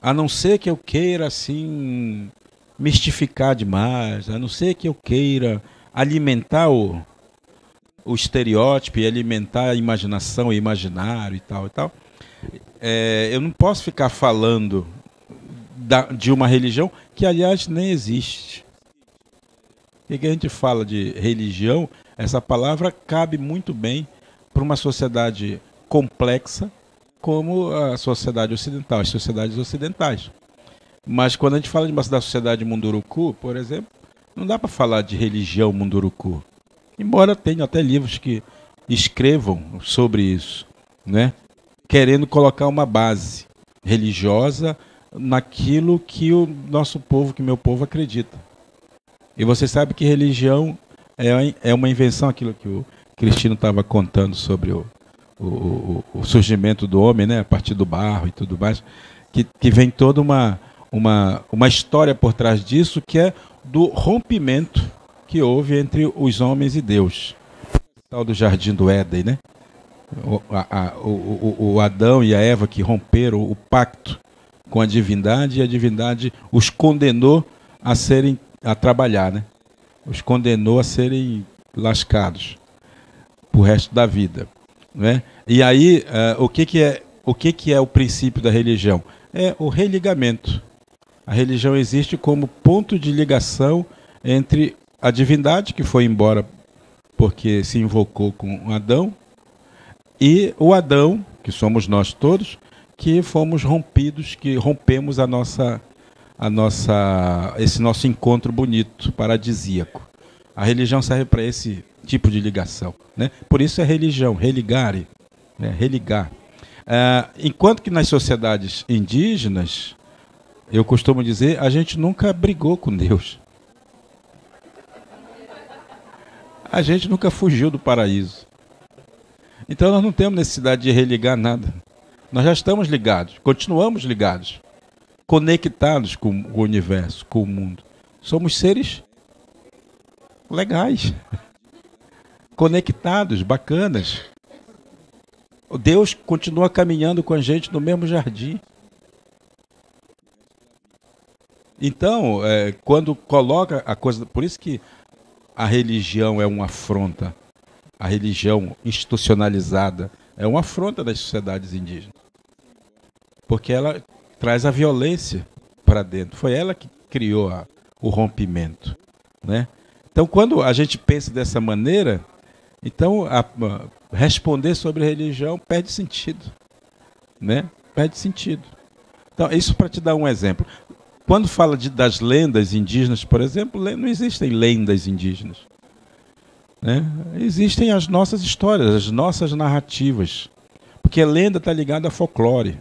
a não ser que eu queira assim mistificar demais, a não ser que eu queira alimentar o estereótipo e alimentar a imaginação, o imaginário e tal e tal. Eu não posso ficar falando de uma religião que, aliás, nem existe. E que a gente fala de religião, essa palavra cabe muito bem para uma sociedade complexa como a sociedade ocidental, as sociedades ocidentais. Mas quando a gente fala da sociedade Munduruku, por exemplo, não dá para falar de religião Munduruku. Embora tenha até livros que escrevam sobre isso, né? Querendo colocar uma base religiosa naquilo que o nosso povo, que meu povo acredita. E você sabe que religião é uma invenção, aquilo que o Cristino estava contando sobre o surgimento do homem, né, a partir do barro e tudo mais, que vem toda uma história por trás disso, que é do rompimento que houve entre os homens e Deus. O tal do Jardim do Éden, né? O Adão e a Eva que romperam o pacto com a divindade, e a divindade os condenou a trabalhar, né? Os condenou a serem lascados pro resto da vida, né? E aí, o que é o princípio da religião? É o religamento. A religião existe como ponto de ligação entre a divindade, que foi embora porque se invocou com Adão, e o Adão, que somos nós todos, que fomos rompidos, que rompemos esse nosso encontro bonito, paradisíaco. A religião serve para esse tipo de ligação, né? Por isso é religião, religare, né? Religar. Enquanto que nas sociedades indígenas, eu costumo dizer, a gente nunca brigou com Deus. A gente nunca fugiu do paraíso. Então nós não temos necessidade de religar nada. Nós já estamos ligados, continuamos ligados, conectados com o universo, com o mundo. Somos seres legais, conectados, bacanas. Deus continua caminhando com a gente no mesmo jardim. Então, quando coloca a coisa... Por isso que a religião é uma afronta. A religião institucionalizada é uma afronta das sociedades indígenas. Porque ela traz a violência para dentro. Foi ela que criou o rompimento, né? Então, quando a gente pensa dessa maneira, então responder sobre religião perde sentido, né? Perde sentido. Então, isso para te dar um exemplo. Quando fala das lendas indígenas, por exemplo, não existem lendas indígenas, né? Existem as nossas histórias, as nossas narrativas. Porque a lenda está ligada a folclore,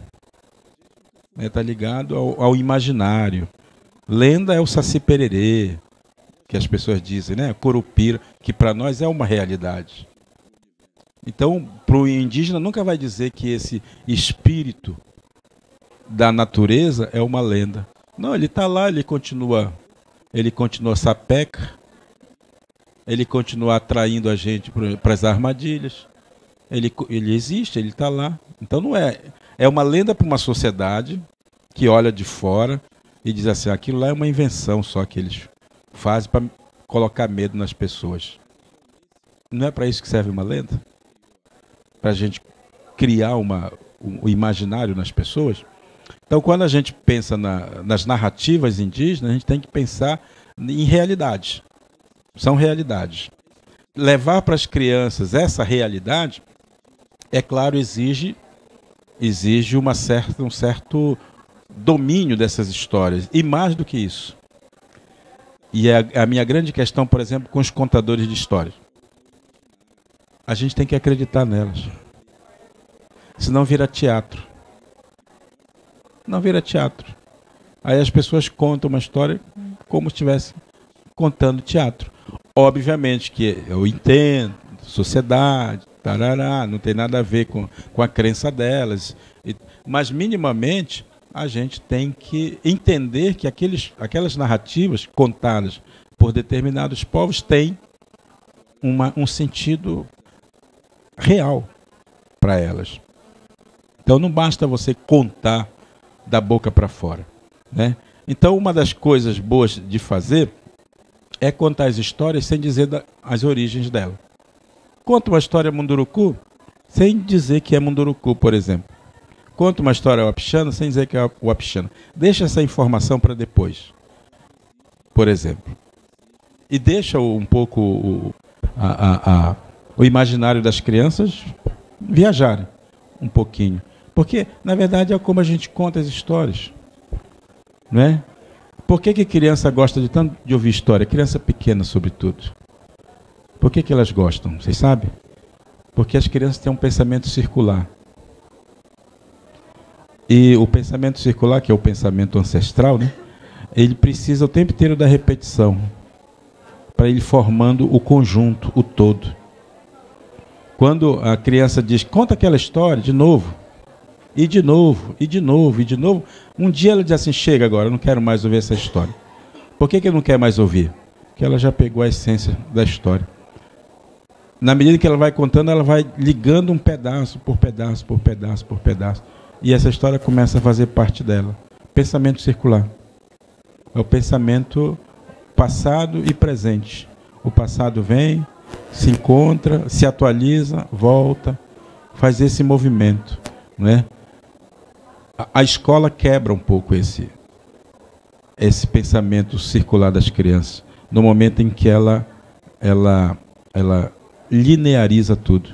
está ligado ao imaginário. Lenda é o Saci Pererê, que as pessoas dizem, né? Curupira, que para nós é uma realidade. Então, para o indígena nunca vai dizer que esse espírito da natureza é uma lenda. Não, ele está lá, ele continua sapeca, ele continua atraindo a gente para as armadilhas. Ele existe, ele está lá. Então não é uma lenda para uma sociedade que olha de fora e diz assim, aquilo lá é uma invenção só que eles fazem para colocar medo nas pessoas. Não é para isso que serve uma lenda? Para a gente criar o imaginário nas pessoas? Então, quando a gente pensa nas narrativas indígenas, a gente tem que pensar em realidades. São realidades. Levar para as crianças essa realidade, é claro, exige um certo domínio dessas histórias. E mais do que isso. E é a minha grande questão, por exemplo, com os contadores de histórias. A gente tem que acreditar nelas. Senão vira teatro. Não vira teatro. Aí as pessoas contam uma história como se estivessem contando teatro. Obviamente que eu entendo, sociedade, tarará, não tem nada a ver com a crença delas. Mas, minimamente, a gente tem que entender que aquelas narrativas contadas por determinados povos têm um sentido real para elas. Então, não basta você contar da boca para fora, né? Então, uma das coisas boas de fazer é contar as histórias sem dizer as origens dela. Conta uma história Munduruku sem dizer que é Munduruku, por exemplo. Conta uma história Wapixana sem dizer que é Wapixana. Deixa essa informação para depois, por exemplo. E deixa um pouco o imaginário das crianças viajarem um pouquinho. Porque, na verdade, é como a gente conta as histórias. Não é? Por que criança gosta tanto de ouvir história? Criança pequena, sobretudo. Por que elas gostam? Vocês sabem? Porque as crianças têm um pensamento circular. E o pensamento circular, que é o pensamento ancestral, né? Ele precisa o tempo inteiro da repetição, para ele formando o conjunto, o todo. Quando a criança diz, conta aquela história de novo, e de novo, e de novo, e de novo, um dia ela diz assim, chega agora, eu não quero mais ouvir essa história. Por que não quer mais ouvir? Porque ela já pegou a essência da história. Na medida que ela vai contando, ela vai ligando um pedaço por pedaço, por pedaço, por pedaço. E essa história começa a fazer parte dela. Pensamento circular. É o pensamento passado e presente. O passado vem, se encontra, se atualiza, volta, faz esse movimento, não é? A escola quebra um pouco esse pensamento circular das crianças, no momento em que ela lineariza tudo.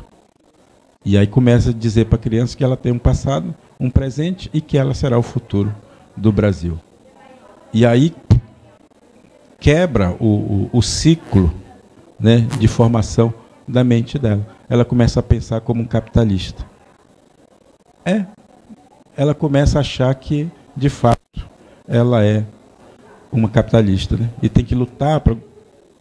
E aí começa a dizer para a criança que ela tem um passado, um presente e que ela será o futuro do Brasil. E aí quebra o ciclo, né, de formação da mente dela. Ela começa a pensar como um capitalista. Ela começa a achar que, de fato, ela é uma capitalista, né? E tem que lutar para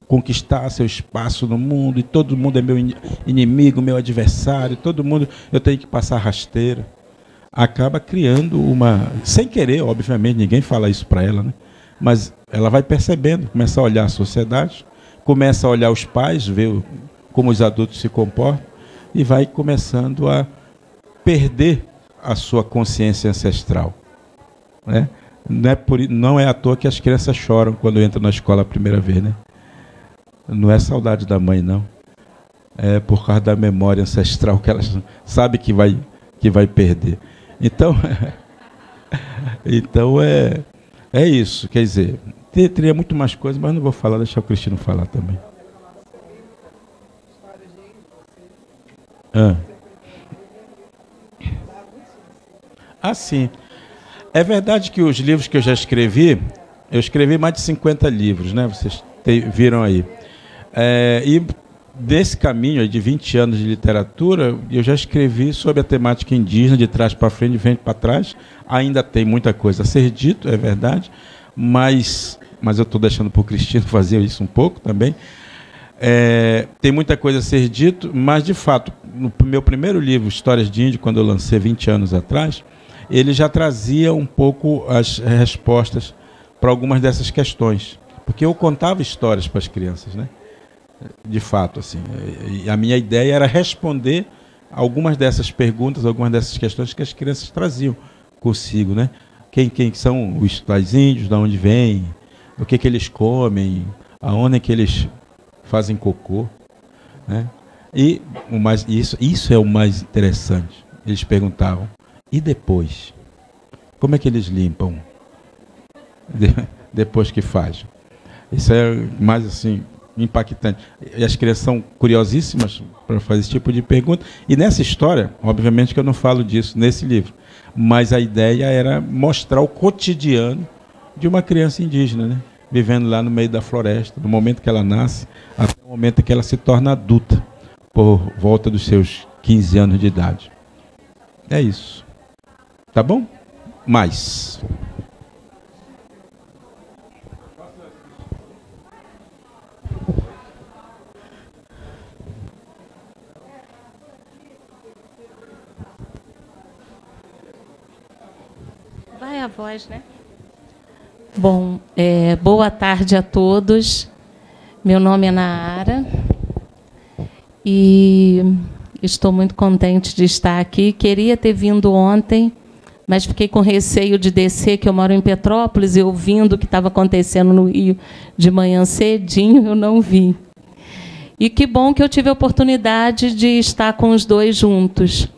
conquistar seu espaço no mundo, e todo mundo é meu inimigo, meu adversário, todo mundo eu tenho que passar rasteira. Acaba criando sem querer, obviamente, ninguém fala isso para ela, né? Mas ela vai percebendo, começa a olhar a sociedade, começa a olhar os pais, ver como os adultos se comportam, e vai começando a perder a sua consciência ancestral, né? Não é à toa que as crianças choram quando entram na escola a primeira vez, né? Não é saudade da mãe, não. É por causa da memória ancestral que elas sabem que vai perder. Então, é isso. Quer dizer, teria muito mais coisas, mas não vou falar, deixar o Cristino falar também. Sim. É verdade que os livros que eu já escrevi, eu escrevi mais de 50 livros, né? Vocês viram aí. E desse caminho de 20 anos de literatura, eu já escrevi sobre a temática indígena, de trás para frente, de frente para trás. Ainda tem muita coisa a ser dito, é verdade, mas eu estou deixando para o Cristino fazer isso um pouco também. Tem muita coisa a ser dito, mas, de fato, no meu primeiro livro, Histórias de Índio, quando eu lancei 20 anos atrás, ele já trazia um pouco as respostas para algumas dessas questões. Porque eu contava histórias para as crianças, né? De fato, assim. E a minha ideia era responder algumas dessas perguntas, algumas dessas questões que as crianças traziam consigo, né? Quem são os tais índios, de onde vêm, o que eles comem, aonde é que eles fazem cocô, né? E isso é o mais interessante. Eles perguntavam, e depois? Como é que eles limpam? Depois que faz? Isso é mais assim impactante. E as crianças são curiosíssimas para fazer esse tipo de pergunta. E nessa história, obviamente que eu não falo disso nesse livro, mas a ideia era mostrar o cotidiano de uma criança indígena, né? Vivendo lá no meio da floresta, do momento que ela nasce até o momento que ela se torna adulta, por volta dos seus 15 anos de idade. É isso. Tá bom? Mais. minha voz, né? Bom, boa tarde a todos. Meu nome é Naara e estou muito contente de estar aqui. Queria ter vindo ontem, mas fiquei com receio de descer, que eu moro em Petrópolis, e ouvindo o que estava acontecendo no Rio de manhã cedinho, eu não vi. E que bom que eu tive a oportunidade de estar com os dois juntos.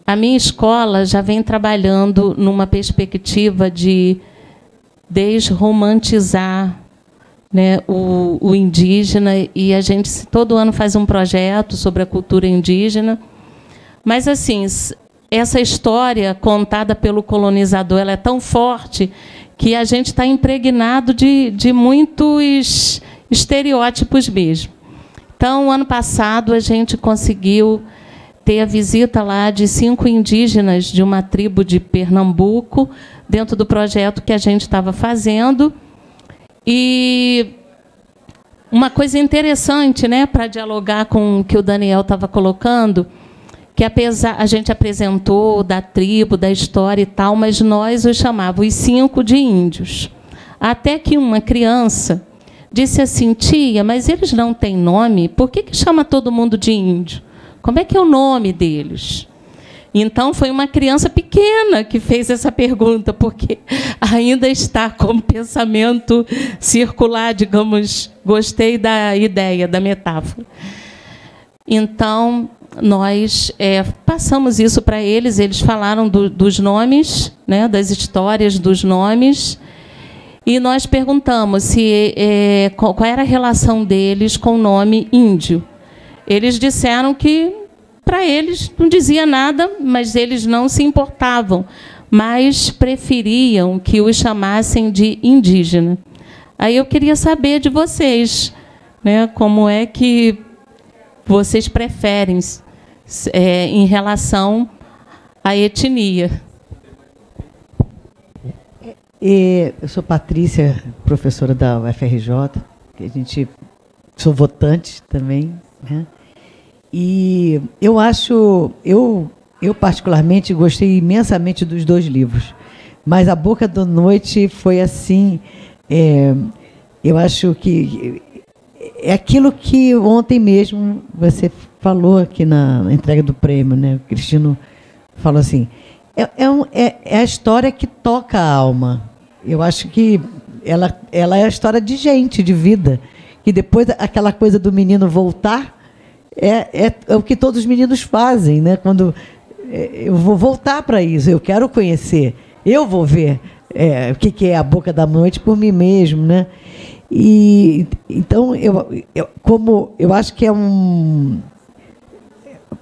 A minha escola já vem trabalhando numa perspectiva de desromantizar, né, o indígena, e a gente todo ano faz um projeto sobre a cultura indígena. Mas, assim, essa história contada pelo colonizador, ela é tão forte que a gente está impregnado de muitos estereótipos mesmo. Então, ano passado, a gente conseguiu ter a visita lá de 5 indígenas de uma tribo de Pernambuco, dentro do projeto que a gente estava fazendo. E uma coisa interessante, né, para dialogar com o que o Daniel estava colocando, que apesar a gente apresentou da tribo, da história e tal, mas nós os chamávamos os 5 de índios. Até que uma criança disse assim: tia, mas eles não têm nome, por que chama todo mundo de índio? Como é que é o nome deles? Então, foi uma criança pequena que fez essa pergunta, porque ainda está como pensamento circular, digamos. Gostei da ideia, da metáfora. Então, nós passamos isso para eles, eles falaram dos nomes, né, das histórias dos nomes, e nós perguntamos qual era a relação deles com o nome índio. Eles disseram que, para eles, não dizia nada, mas eles não se importavam, mas preferiam que os chamassem de indígena. Aí eu queria saber de vocês, né, como é que vocês preferem em relação à etnia. Eu sou Patrícia, professora da UFRJ, que sou votante também, né? E eu particularmente gostei imensamente dos 2 livros, mas A Boca da Noite foi assim, eu acho que é aquilo que ontem mesmo você falou aqui na entrega do prêmio, né? O Cristino falou assim, é a história que toca a alma. Eu acho que ela é a história de gente, de vida, que depois aquela coisa do menino voltar é o que todos os meninos fazem, né? Quando eu vou voltar para isso, eu quero conhecer, eu vou ver o que é A Boca da Noite por mim mesmo, né? E então eu acho que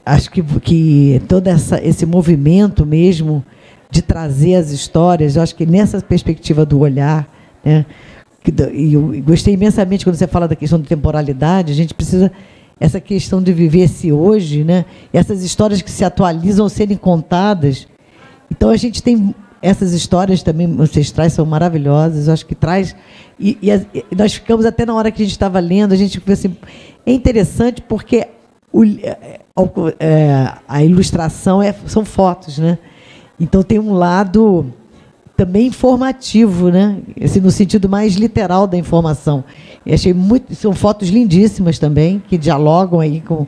acho que todo esse movimento mesmo de trazer as histórias, eu acho que nessa perspectiva do olhar, né? E eu gostei imensamente quando você fala da questão de temporalidade. A gente precisa essa questão de viver esse hoje, né? Essas histórias que se atualizam serem contadas. Então a gente tem essas histórias também ancestrais, são maravilhosas. Eu acho que traz e nós ficamos até na hora que a gente estava lendo, a gente ficou assim, é interessante porque a ilustração são fotos, né? Então tem um lado também informativo, né? Assim, no sentido mais literal da informação. Eu achei são fotos lindíssimas também, que dialogam aí com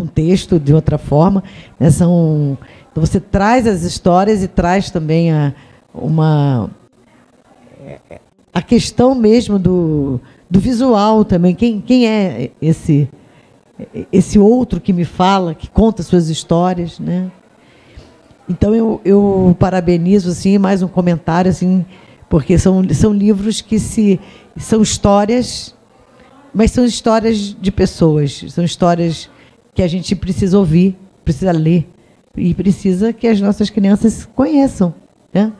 texto de outra forma, né? Então você traz as histórias e traz também a questão mesmo do visual também. Quem é esse outro que me fala, que conta suas histórias, né? Então eu parabenizo, assim, mais um comentário, assim, porque são livros que são histórias, mas são histórias de pessoas, são histórias que a gente precisa ouvir, precisa ler, e precisa que as nossas crianças conheçam, né?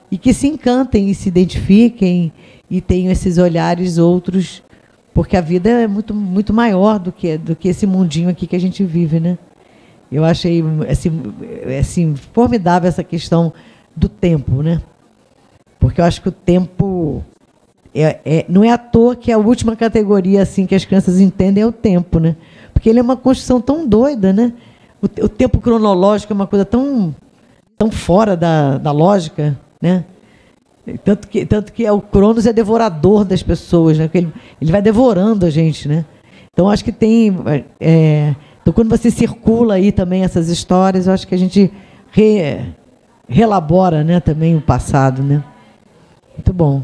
E que se encantem e se identifiquem e tenham esses olhares outros, porque a vida é muito, muito maior do que esse mundinho aqui que a gente vive, né? Eu achei assim, formidável essa questão do tempo, né? Porque eu acho que o tempo não é à toa que a última categoria assim que as crianças entendem é o tempo, né? Porque ele é uma construção tão doida, né? O tempo cronológico é uma coisa tão fora da lógica, né? Tanto que o Cronos é devorador das pessoas, né? Ele vai devorando a gente, né? Então acho que tem, então quando você circula aí também essas histórias, eu acho que a gente relabora, né, também o passado, né? Muito bom.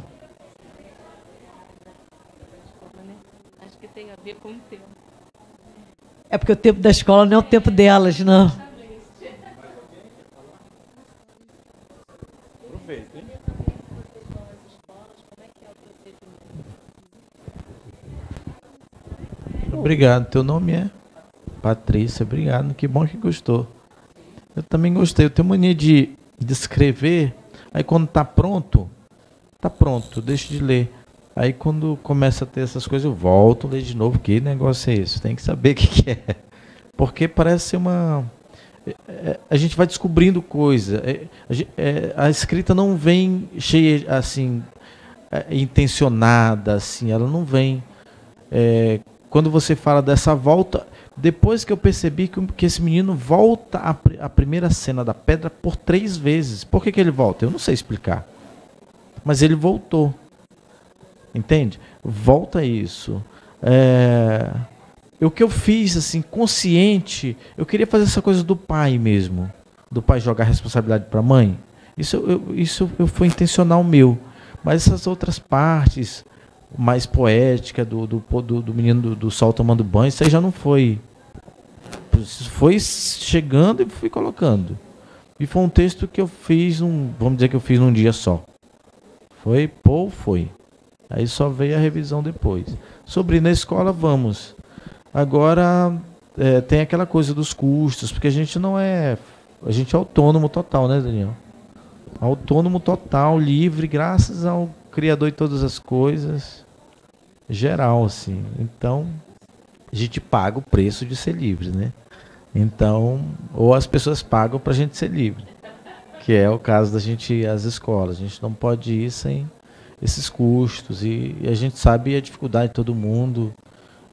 Acho que tem a ver com o tempo. É porque o tempo da escola não é o tempo delas, não. Obrigado. Teu nome é? Patrícia, obrigado. Que bom que gostou. Eu também gostei. Eu tenho mania de escrever, aí quando tá pronto, deixo de ler. Aí quando começa a ter essas coisas, eu volto a ler de novo. Que negócio é esse? Tem que saber o que é. Porque parece ser uma... A gente vai descobrindo coisa. A escrita não vem cheia, assim, intencionada, assim. Ela não vem... Quando você fala dessa volta, depois que eu percebi que esse menino volta à primeira cena da pedra por 3 vezes. Por que ele volta? Eu não sei explicar. Mas ele voltou. Entende? Volta isso. O que eu fiz, assim, consciente, eu queria fazer essa coisa do pai mesmo. Do pai jogar a responsabilidade para a mãe. Isso foi intencional meu. Mas essas outras partes... mais poética do menino do sol tomando banho, isso aí já não foi. Foi chegando e fui colocando. E foi um texto que eu fiz, vamos dizer que eu fiz num dia só. Foi. Aí só veio a revisão depois. Sobre na escola, vamos. Agora, tem aquela coisa dos custos, porque a gente é autônomo total, né, Daniel? Autônomo total, livre, graças ao Criador de todas as coisas, geral, assim. Então, a gente paga o preço de ser livre, né? Então, ou as pessoas pagam para a gente ser livre, que é o caso da gente ir às escolas. A gente não pode ir sem esses custos, e a gente sabe a dificuldade de todo mundo,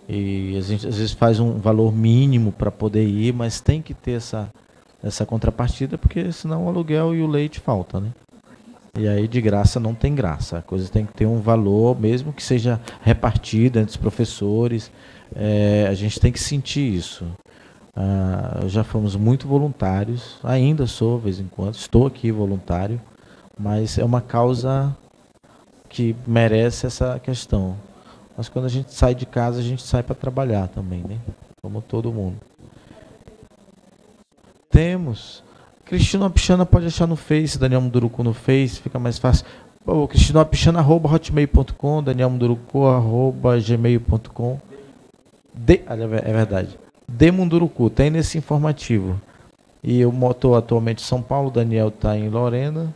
e a gente às vezes faz um valor mínimo para poder ir, mas tem que ter essa contrapartida, porque senão o aluguel e o leite faltam, né? E aí de graça não tem graça. A coisa tem que ter um valor, mesmo que seja repartido entre os professores. A gente tem que sentir isso. Já fomos muito voluntários, ainda sou, de vez em quando, estou aqui voluntário, mas é uma causa que merece essa questão. Mas quando a gente sai de casa, a gente sai para trabalhar também, né? Como todo mundo. Temos... Cristina Pichana pode achar no Face, Daniel Munduruku no Face, fica mais fácil. Cristinapichana@hotmail.com, danielmunduruku@gmail.com. É verdade. De Munduruku, tem nesse informativo. E eu estou atualmente em São Paulo, o Daniel está em Lorena,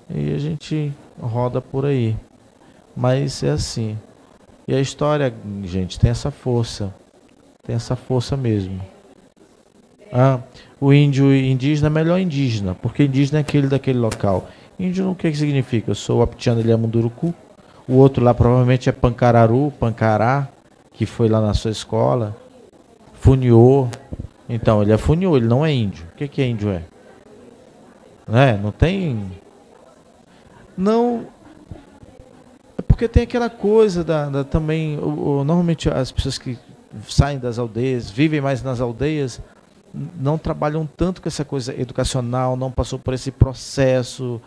e a gente roda por aí. Mas é assim. E a história, gente, tem essa força. Tem essa força mesmo. O índio indígena é melhor indígena, porque indígena é aquele daquele local. Índio, o que significa? Eu sou Apitiana, ele é Munduruku. O outro lá provavelmente é Pancararu, Pancará, que foi lá na sua escola. Funiô. Então, ele é Funiô, ele não é índio. O que índio é? Não tem... Não... É porque tem aquela coisa também... Normalmente as pessoas que saem das aldeias, vivem mais nas aldeias... não trabalham tanto com essa coisa educacional, não passou por esse processo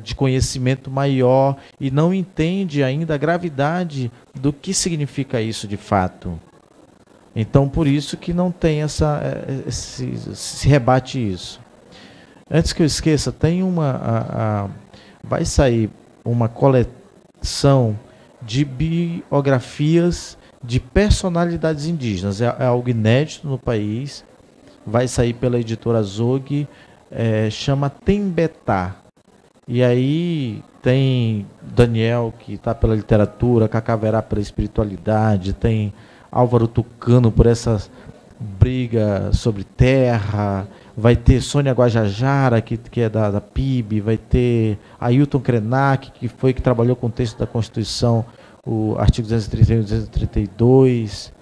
de conhecimento maior e não entende ainda a gravidade do que significa isso de fato. Então, por isso que não tem se rebate isso. Antes que eu esqueça, tem vai sair uma coleção de biografias de personalidades indígenas. É algo inédito no país. Vai sair pela editora Zog, chama Tembetá. E aí tem Daniel, que está pela literatura, Cacaverá pela espiritualidade, tem Álvaro Tucano por essa briga sobre terra, vai ter Sônia Guajajara, que é da PIB, vai ter Ailton Krenak, que trabalhou com o texto da Constituição, o artigo 231 e 232.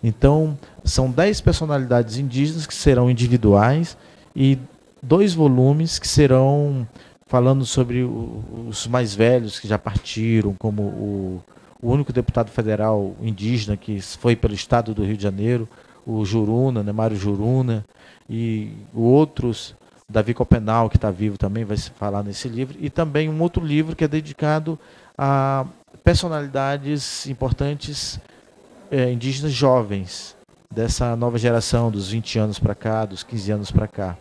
Então, são 10 personalidades indígenas que serão individuais e 2 volumes que serão falando sobre os mais velhos que já partiram, como o único deputado federal indígena que foi pelo estado do Rio de Janeiro, o Juruna, né, Mário Juruna, e outros, Davi Copenal, que está vivo também, vai se falar nesse livro, e também um outro livro que é dedicado a personalidades importantes indígenas jovens, dessa nova geração, dos 20 anos para cá, dos 15 anos para cá.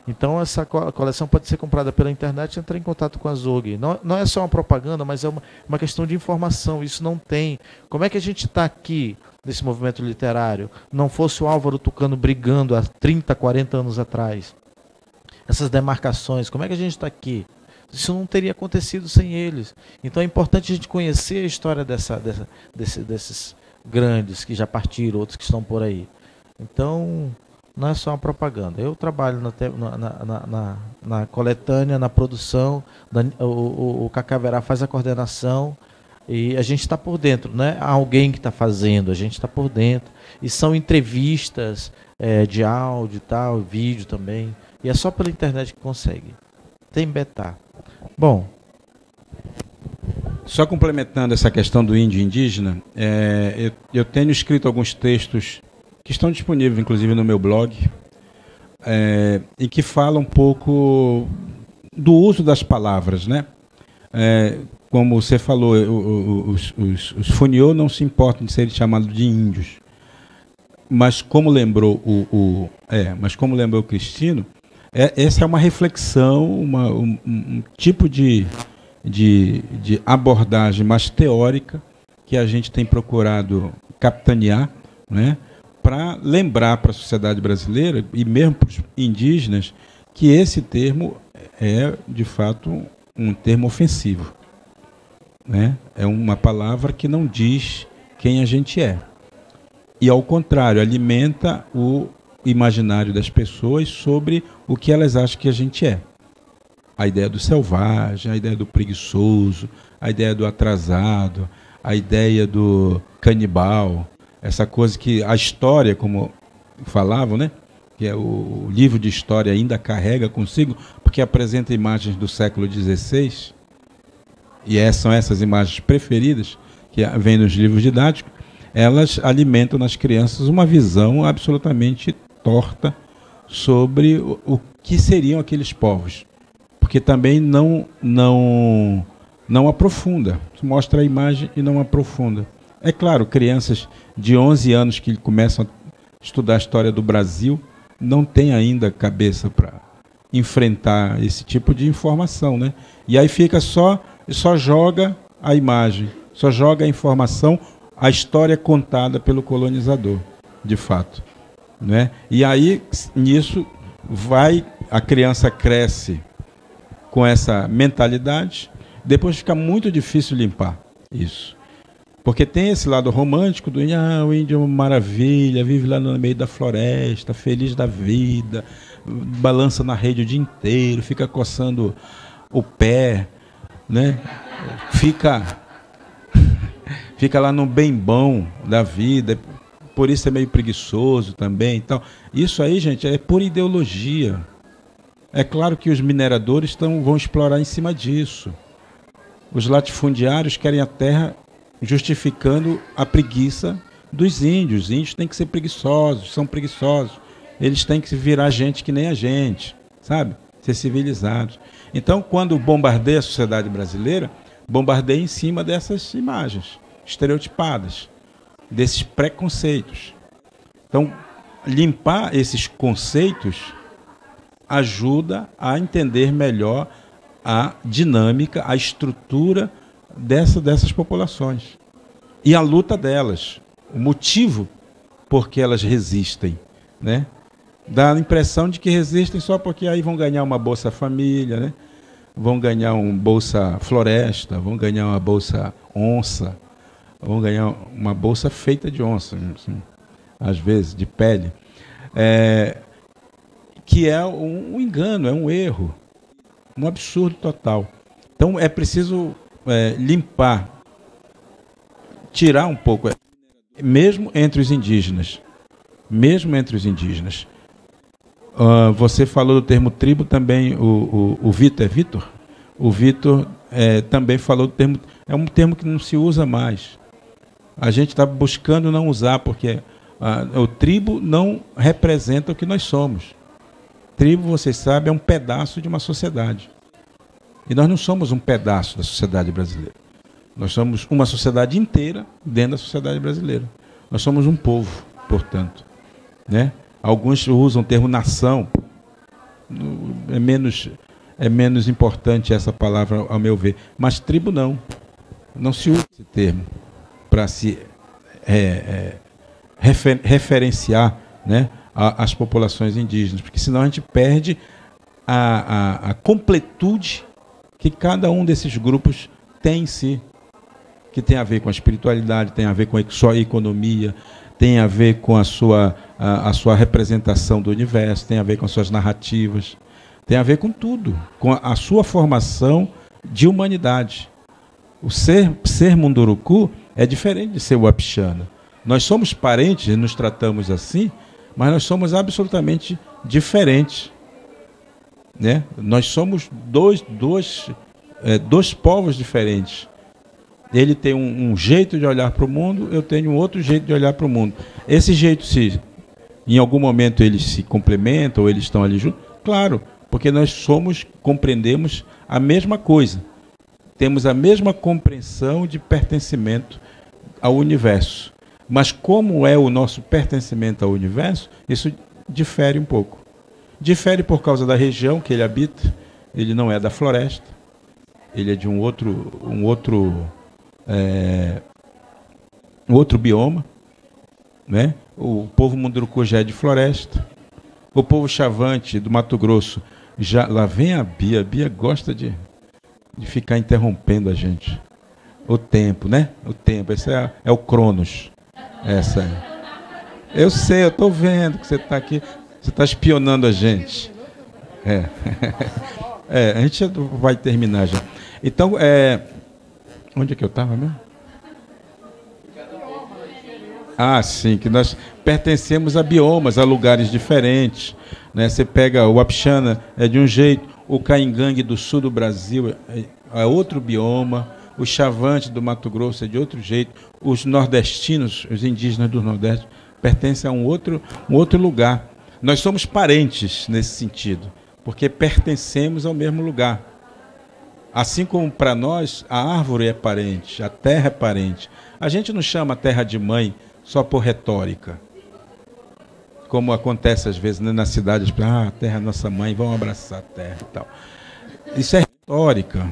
Então essa coleção pode ser comprada pela internet e entrar em contato com a Zog. Não é só uma propaganda, mas é uma questão de informação. Isso não tem. Como é que a gente está aqui nesse movimento literário? Não fosse o Álvaro Tucano brigando há 30, 40 anos atrás. Essas demarcações, como é que a gente está aqui? Isso não teria acontecido sem eles. Então é importante a gente conhecer a história desses grandes que já partiram, outros que estão por aí. Então, não é só uma propaganda. Eu trabalho na coletânea, na produção, o Cacaverá faz a coordenação e a gente está por dentro, não é alguém que está fazendo, a gente está por dentro. E são entrevistas de áudio e tal, vídeo também. E é só pela internet que consegue. Tem beta. Bom. Só complementando essa questão do índio indígena, eu tenho escrito alguns textos que estão disponíveis, inclusive, no meu blog, em que fala um pouco do uso das palavras, né? Como você falou, os Funiô não se importam de serem chamados de índios, mas como lembrou o Cristino, essa é uma reflexão, um tipo de abordagem mais teórica que a gente tem procurado capitanear, né? Para lembrar para a sociedade brasileira e mesmo para os indígenas que esse termo é, de fato, um termo ofensivo, né? É uma palavra que não diz quem a gente é. E, ao contrário, alimenta o imaginário das pessoas sobre o que elas acham que a gente é. A ideia do selvagem, a ideia do preguiçoso, a ideia do atrasado, a ideia do canibal. Essa coisa que a história, como falavam, né? Que é o livro de história ainda carrega consigo, porque apresenta imagens do século XVI, e são essas imagens preferidas, que vêm nos livros didáticos, elas alimentam nas crianças uma visão absolutamente torta sobre o que seriam aqueles povos. Porque também não aprofunda, mostra a imagem e não aprofunda. É claro, crianças de 11 anos que começam a estudar a história do Brasil não têm ainda cabeça para enfrentar esse tipo de informação, né? E aí fica só joga a imagem, só joga a informação, a história contada pelo colonizador, de fato, né? E aí, nisso, a criança cresce com essa mentalidade, depois fica muito difícil limpar isso. Porque tem esse lado romântico do o índio é uma maravilha, vive lá no meio da floresta, feliz da vida, balança na rede o dia inteiro, fica coçando o pé, né? Fica lá no bem bom da vida, por isso é meio preguiçoso também. Então, isso aí, gente, é pura ideologia. É claro que os mineradores vão explorar em cima disso. Os latifundiários querem a terra justificando a preguiça dos índios. Os índios têm que ser preguiçosos, são preguiçosos. Eles têm que virar gente que nem a gente, sabe? Ser civilizados. Então, quando bombardeia a sociedade brasileira, bombardeia em cima dessas imagens estereotipadas, desses preconceitos. Então, limpar esses conceitos ajuda a entender melhor a dinâmica, a estrutura dessas populações e a luta delas, o motivo por que elas resistem, né? Dá a impressão de que resistem só porque aí vão ganhar uma Bolsa Família, né? Vão ganhar um Bolsa Floresta, vão ganhar uma Bolsa Onça, vão ganhar uma bolsa feita de onça, assim, às vezes, de pele, que é um engano, é um erro, um absurdo total. Então é preciso limpar, tirar um pouco, mesmo entre os indígenas. Você falou do termo tribo também, o Vitor, é Vitor? o Vitor também falou do termo, é um termo que não se usa mais. A gente está buscando não usar, porque o tribo não representa o que nós somos. Tribo, vocês sabem, é um pedaço de uma sociedade. E nós não somos um pedaço da sociedade brasileira. Nós somos uma sociedade inteira dentro da sociedade brasileira. Nós somos um povo, portanto. Né? Alguns usam o termo nação. É menos importante essa palavra, ao meu ver. Mas tribo não. Não se usa esse termo para se referenciar, né, as populações indígenas, porque senão a gente perde a completude que cada um desses grupos tem em si, que tem a ver com a espiritualidade, tem a ver com a sua economia, tem a ver com a sua representação do universo, tem a ver com as suas narrativas, tem a ver com tudo, com a sua formação de humanidade. O ser Munduruku é diferente de ser Wapixana. Nós somos parentes e nos tratamos assim, mas nós somos absolutamente diferentes. Né? Nós somos dois povos diferentes. Ele tem um jeito de olhar para o mundo, eu tenho outro jeito de olhar para o mundo. Esse jeito, se em algum momento eles se complementam, ou eles estão ali juntos, claro, porque nós compreendemos a mesma coisa. Temos a mesma compreensão de pertencimento ao universo. Mas como é o nosso pertencimento ao universo, isso difere um pouco. Difere por causa da região que ele habita. Ele não é da floresta. Ele é de um outro bioma. Né? O povo Munduruku já é de floresta. O povo Chavante do Mato Grosso, lá vem a Bia. A Bia gosta de ficar interrompendo a gente. O tempo, né? O tempo. Esse é o Cronos. Eu sei, eu estou vendo que você está aqui. Você está espionando a gente. A gente vai terminar já. Então, onde é que eu estava mesmo? Sim, que nós pertencemos a biomas, a lugares diferentes. Né? Você pega o Wapixana, é de um jeito, o Caingangue do sul do Brasil é outro bioma, o Chavante do Mato Grosso é de outro jeito, os nordestinos, os indígenas do Nordeste, pertencem a um outro lugar. Nós somos parentes nesse sentido, porque pertencemos ao mesmo lugar. Assim como para nós a árvore é parente, a terra é parente. A gente não chama a terra de mãe só por retórica, como acontece às vezes, né, nas cidades, a terra é nossa mãe, vamos abraçar a terra e tal. Isso é retórica.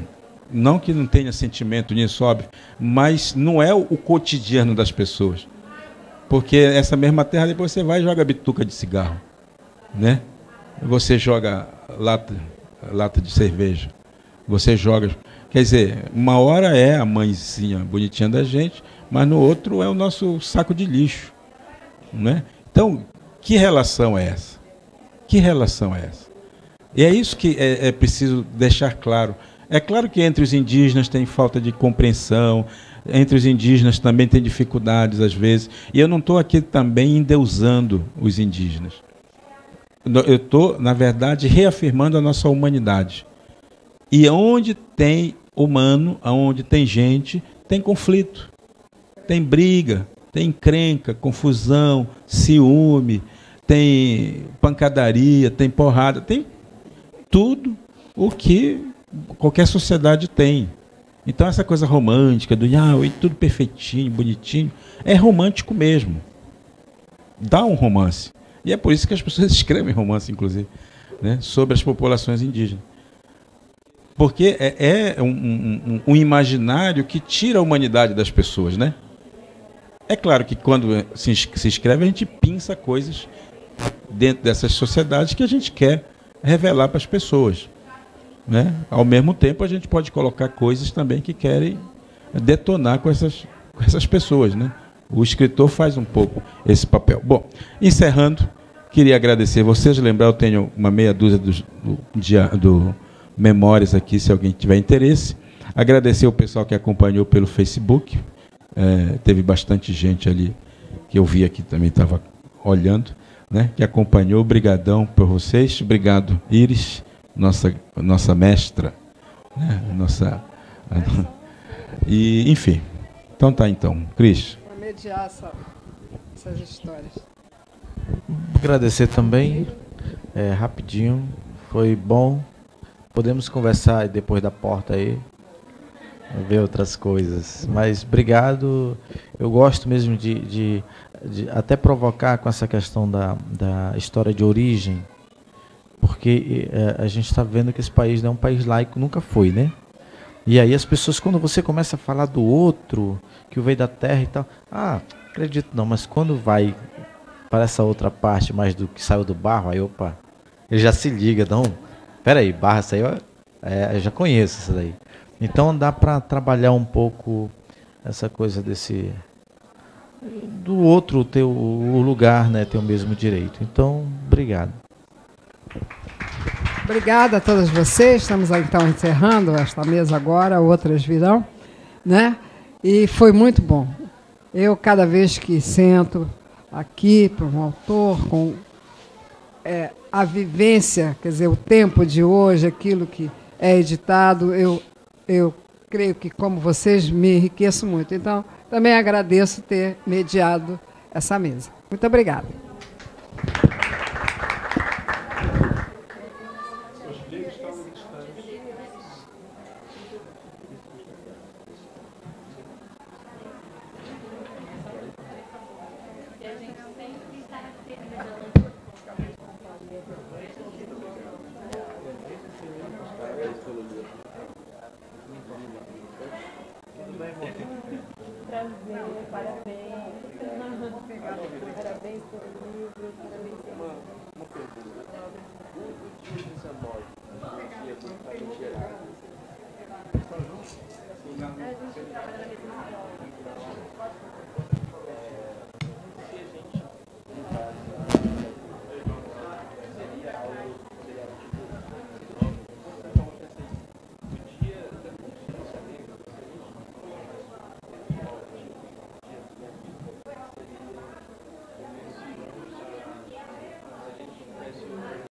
Não que não tenha sentimento nisso, óbvio, mas não é o cotidiano das pessoas. Porque essa mesma terra, depois você vai e joga bituca de cigarro. Né? Você joga lata de cerveja. Você joga... Quer dizer, uma hora é a mãezinha bonitinha da gente, mas no outro é o nosso saco de lixo. Né? Então, que relação é essa? Que relação é essa? E é isso que é preciso deixar claro. É claro que entre os indígenas tem falta de compreensão, entre os indígenas também tem dificuldades às vezes, e eu não estou aqui também endeusando os indígenas. Eu estou, na verdade, reafirmando a nossa humanidade. E onde tem humano, onde tem gente, tem conflito, tem briga, tem encrenca, confusão, ciúme, tem pancadaria, tem porrada, tem tudo o que qualquer sociedade tem. Então essa coisa romântica do tudo perfeitinho, bonitinho, é romântico mesmo. Dá um romance. E é por isso que as pessoas escrevem romance, inclusive, né, sobre as populações indígenas. Porque é um imaginário que tira a humanidade das pessoas, né? É claro que quando se escreve, a gente pinça coisas dentro dessas sociedades que a gente quer revelar para as pessoas. Né? Ao mesmo tempo, a gente pode colocar coisas também que querem detonar com essas pessoas. Né? O escritor faz um pouco esse papel. Bom, encerrando, queria agradecer vocês. Lembrar, eu tenho uma meia dúzia do Memórias aqui, se alguém tiver interesse. Agradecer o pessoal que acompanhou pelo Facebook. Teve bastante gente ali que eu vi aqui, também estava olhando, né? Que acompanhou. Obrigadão por vocês. Obrigado, Iris, nossa mestra né? E, enfim. Então tá, então. Cris. Para mediar essas histórias. Agradecer também, rapidinho, foi bom. Podemos conversar depois da porta aí, ver outras coisas. Mas obrigado. Eu gosto mesmo de até provocar com essa questão da história de origem, porque a gente está vendo que esse país não é um país laico, nunca foi, né? E aí as pessoas, quando você começa a falar do outro, que veio da terra e tal, acredito não, mas quando vai para essa outra parte mais do que saiu do barro, aí opa, ele já se liga, não, peraí, barra saiu, eu já conheço isso daí. Então dá para trabalhar um pouco essa coisa do outro ter o lugar, né, ter o mesmo direito. Então, obrigado. Obrigada a todos vocês. Estamos então encerrando esta mesa agora, outras virão, né? E foi muito bom. Eu, cada vez que sento aqui para um autor, com a vivência, quer dizer, o tempo de hoje, aquilo que é editado, eu creio que, como vocês, me enriqueço muito. Então, também agradeço ter mediado essa mesa. Muito obrigada. Prazer, parabéns.